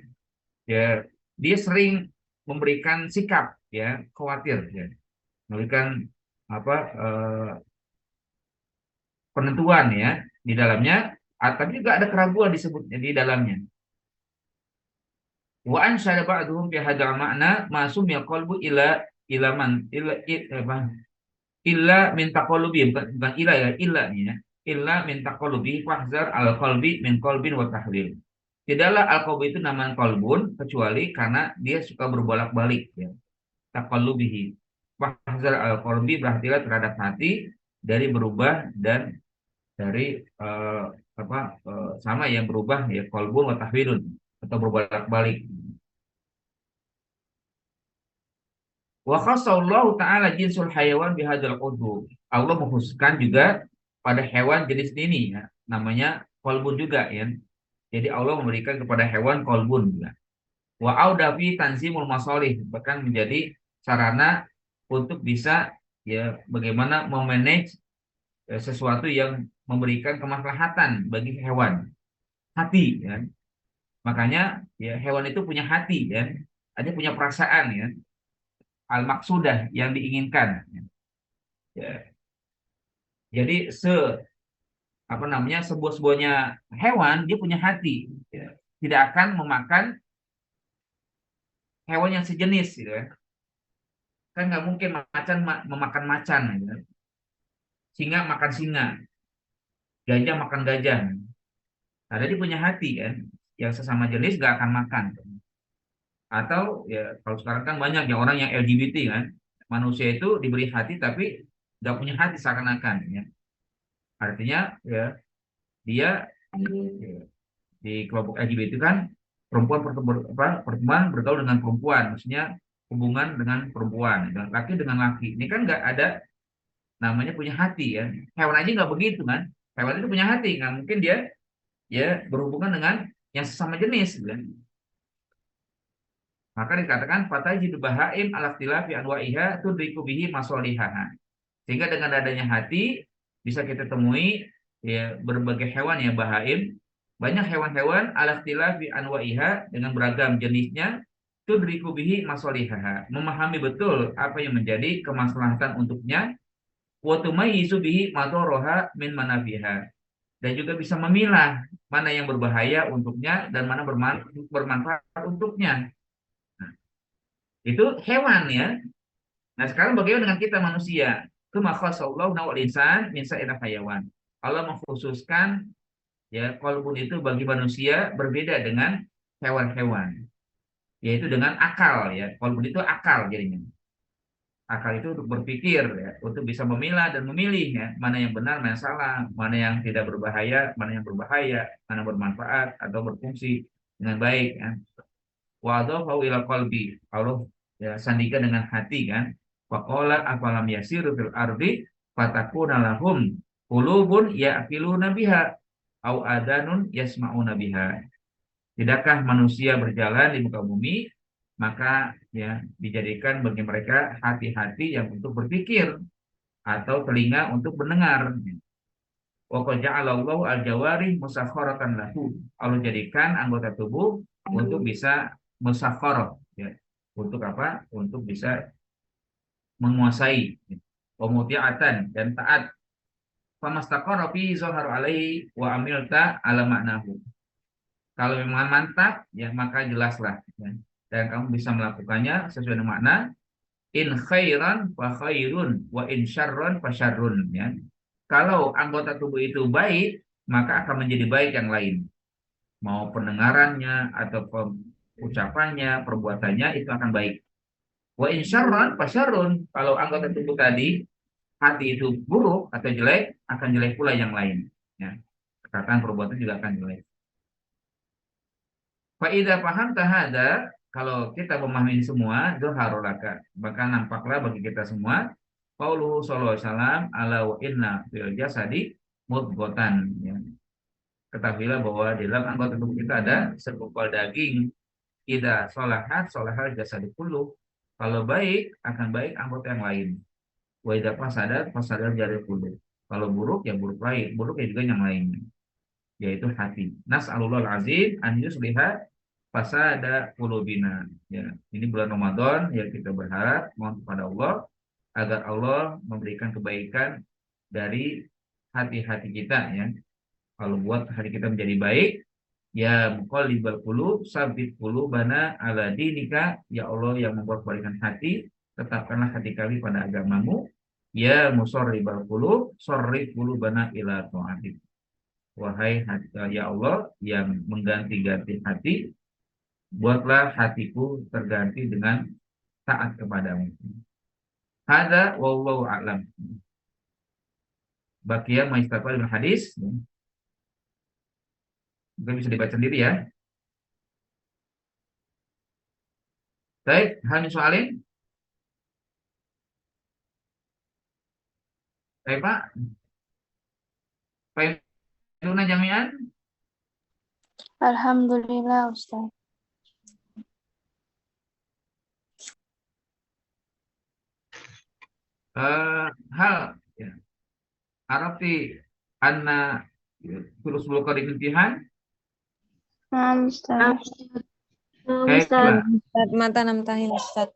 ya dia sering memberikan sikap ya, khawatir ya. Memberikan penentuan ya di dalamnya, tapi juga ada keraguan disebutnya di dalamnya. Wa ansyara ba'dhum bi hadzal ma'na ma sumya qalbu illa min taqallubi, bukan illa ya, illanya illa min taqallubi fahzar al qalbi min qalbin wa tahlil. Tidaklah al-qalbu itu namanya qalbun kecuali karena dia suka berbolak-balik ya. Taqallubihi. Fahzar al-qalbi, berhatilah terhadap hati dari berubah dan dari sama yang berubah ya, qalbun wa tahwilun, atau berbolak-balik. Wa khassallahu ta'ala jinsul hayawan bihadzal udhu. Allah mengkhususkan juga pada hewan jenis ini ya, namanya qalbun juga ya. Jadi Allah memberikan kepada hewan qalbun juga. Wa audafi tanzimul masolih, bahkan menjadi sarana untuk bisa ya bagaimana memanage sesuatu yang memberikan kemaslahatan bagi hewan, hati ya. Makanya ya hewan itu punya hati ya, ada punya perasaan ya, al maksudah yang diinginkan ya. Jadi apa namanya sebuah-sebuahnya hewan dia punya hati ya. Tidak akan memakan hewan yang sejenis gitu ya. Kan nggak mungkin macan memakan macan gitu ya. Singa makan singa, gajah makan gajah. Nah, dia punya hati kan, yang sesama jenis nggak akan makan. Atau ya kalau sekarang kan banyak ya orang yang LGBT kan, manusia itu diberi hati tapi nggak punya hati seakan-akan ya. Artinya ya dia ya, di kelompok LGBT itu kan perempuan pertemuan bergaul dengan perempuan, maksudnya hubungan dengan perempuan, dan laki dengan laki. Ini kan nggak ada namanya punya hati ya. Hewan aja nggak begitu kan. Hewan itu punya hati, nggak mungkin dia ya berhubungan dengan yang sesama jenis gitu kan. Maka dikatakan fatajidu bahaim ala ikhtilafi anwa'iha tudriku bihi masalihaha. Sehingga dengan adanya hati bisa kita temui ya berbagai hewan ya bahaim, banyak hewan-hewan ala ikhtilafi anwa'iha dengan beragam jenisnya tudriku bihi masalihaha, memahami betul apa yang menjadi kemaslahatan untuknya wa tumayyizu bihi madaraha min manafiha, dan juga bisa memilah mana yang berbahaya untuknya dan mana bermanfaat untuknya. Nah, itu hewan ya. Nah, sekarang bagaimana dengan kita manusia? Kama khasallahu nawal insan min sa'iril hayawan. Allah mengkhususkan ya qalbun itu bagi manusia berbeda dengan hewan-hewan, yaitu dengan akal ya. Qalbun itu akal jadinya. Akal itu untuk berpikir ya, untuk bisa memilah dan memilih ya, mana yang benar, mana yang salah, mana yang tidak berbahaya, mana yang berbahaya, mana bermanfaat atau berfungsi dengan baik ya. Wa adhafu ila qalbi. Allah ya sandikan dengan hati kan. Faqala afalam yasiru fil ardi fatakuna lahum qulubun ya'qiluna biha au adanun yasma'una biha. Tidakkah manusia berjalan di muka bumi maka ya dijadikan bagi mereka hati-hati yang untuk berpikir atau telinga untuk mendengar. Wa qad ja'alallahu al-jawari musakharatan lahu. Allah jadikan anggota tubuh untuk bisa musakharah ya. Untuk apa? Untuk bisa menguasai pemutiatan dan taat. Famastaqara fi zahar alaihi wa amilta ala maknahu. Kalau memang mantap ya maka jelaslah ya. Dan kamu bisa melakukannya sesuai dengan makna. In khairan fa khairun wa in syarran fa syarrun ya. Kalau anggota tubuh itu baik, maka akan menjadi baik yang lain. Mau pendengarannya atau ucapannya, perbuatannya itu akan baik. Wa in syarran fa syarrun. Kalau anggota tubuh tadi hati itu buruk atau jelek, akan jelek pula yang lain ya. Perkataan perbuatan juga akan jelek. Faidah paham tahada, kalau kita memahami ini semua, zuharulaka, maka nampaklah bagi kita semua qauluhu sallallahu alaihi wasallam ala wa inna fil jasadi mudghatan ya. Ketahuilah bahwa di dalam anggota tubuh kita ada segumpal daging. Idza sholahat sholahal jasadu kullu. Kalau baik akan baik anggota yang lain. Wa idza fasadat fasadal jasadu kullu. Kalau buruk ya buruk lain, buruk ya juga yang lain, yaitu hati. Nas'alullah azim an yusliha fasada qulubina ya. Ini bulan Ramadan ya, kita berharap mohon kepada Allah agar Allah memberikan kebaikan dari hati-hati kita ya. Kalau buat hati kita menjadi baik ya, muqallibal qulub sabbit qulubana ala dinika, ya Allah yang membuat kebaikan hati, tetapkanlah hati kami pada agamamu. Ya musarribal qulub sarrif qulubana ila ta'atik. Wahai ya Allah yang mengganti-ganti hati, buatlah hatiku terganti dengan taat kepadamu. Hada wallahu a'lam. Bakia maistafa dengan hadis. Mungkin bisa dibaca sendiri ya. Baik, hal soalin. Baik Pak. Pak Luna Jami'an. Alhamdulillah Ustaz. hal ya, arti anna terus bulukar di imtihan Nah, Ustaz. kayak Mata namtahin Ustaz.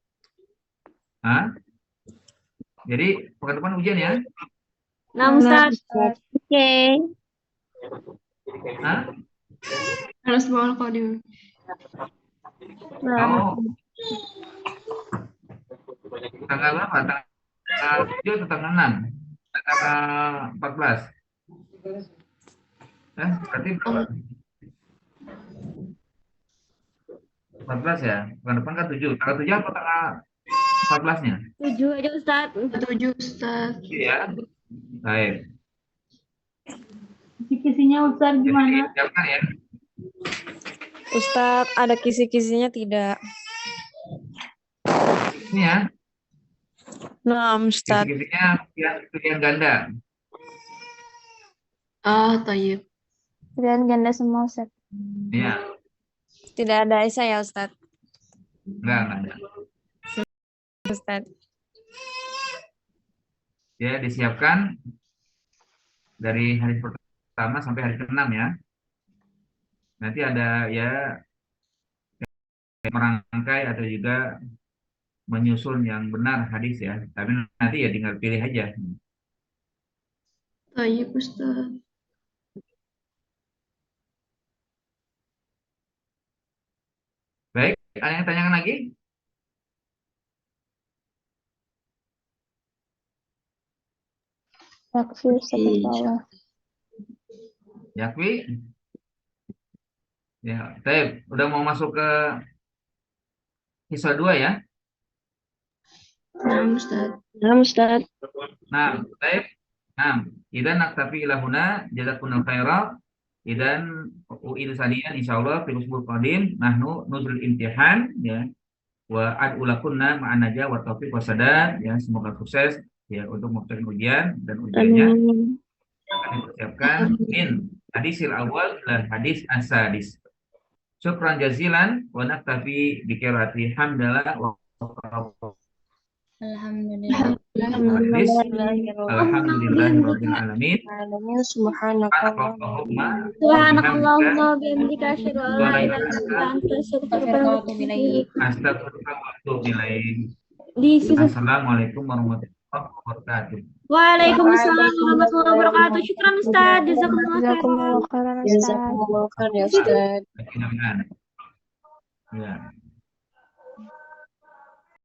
jadi pekan depan ujian ya. Nah, Ustaz. Oke. Hah? Harus bawa kodim. Oh, tanggal berapa? Tanggal 7 atau tanggal 6? Tanggal 14? Berarti berapa? 14 ya? Bukan depan kan 7. Tanggal 7 atau tanggal 14-nya? 7 aja Ustaz. 7 Ustaz. Iya. Baik. Kisi-kisinya Ustaz gimana? Jadi, siapkan ya. Ustaz, ada kisi-kisinya tidak? Ini ya. Nah, Ustaz. Kisi-kisinya pilihan ganda. Tayyib. Pilihan ganda semua, Ustaz. Iya. Tidak ada Aisyah ya Ustaz? Enggak ada. Ustaz. Ya, disiapkan dari hari pertama sampai hari ke-6 ya. Nanti ada ya merangkai atau juga menyusun yang benar hadis ya. Tapi nanti ya tinggal pilih aja. Tayyib Ustaz. Baik, ada yang tanyakan lagi? Yakfi, Ustaz. Allah. Yakwi? Ya, Taib, udah mau masuk ke siswa 2 ya? Nah, Ustaz. Nah, Ustaz. Nah, Taib. Nah, idan naktafi ilahuna jazakumul khairan. Idan uidu sanian insyaallah fil usbul qadim nahnu nuzul imtihan ya. Wa ad'ulakunna ma'an najah wa taufiq wa sadad ya, semoga sukses ya untuk melaksanakan ujian dan ujiannya akan dipersiapkan min hadisil awal dan hadis asadis. Syukran jazilan wa naktafi bi qiraati hamdalah wa Alhamdulillah. hadis alhamdulillahirabbil alamin. Subhanakallahumma Subhanakallahumma bihamdika asyhadu an la ilaha illa anta astaghfiruka wa atubu ilaik. Astagfirullah wa atubu ilaik. Di sisi Assalamualaikum warahmatullahi wabarakatuh. Waalaikumsalam warahmatullahi wabarakatuh. Syukran Ustaz. Jazakumullah Jazakumullah khairan, Ustaz. Jazakumullah khairan ya Ustaz. Ya.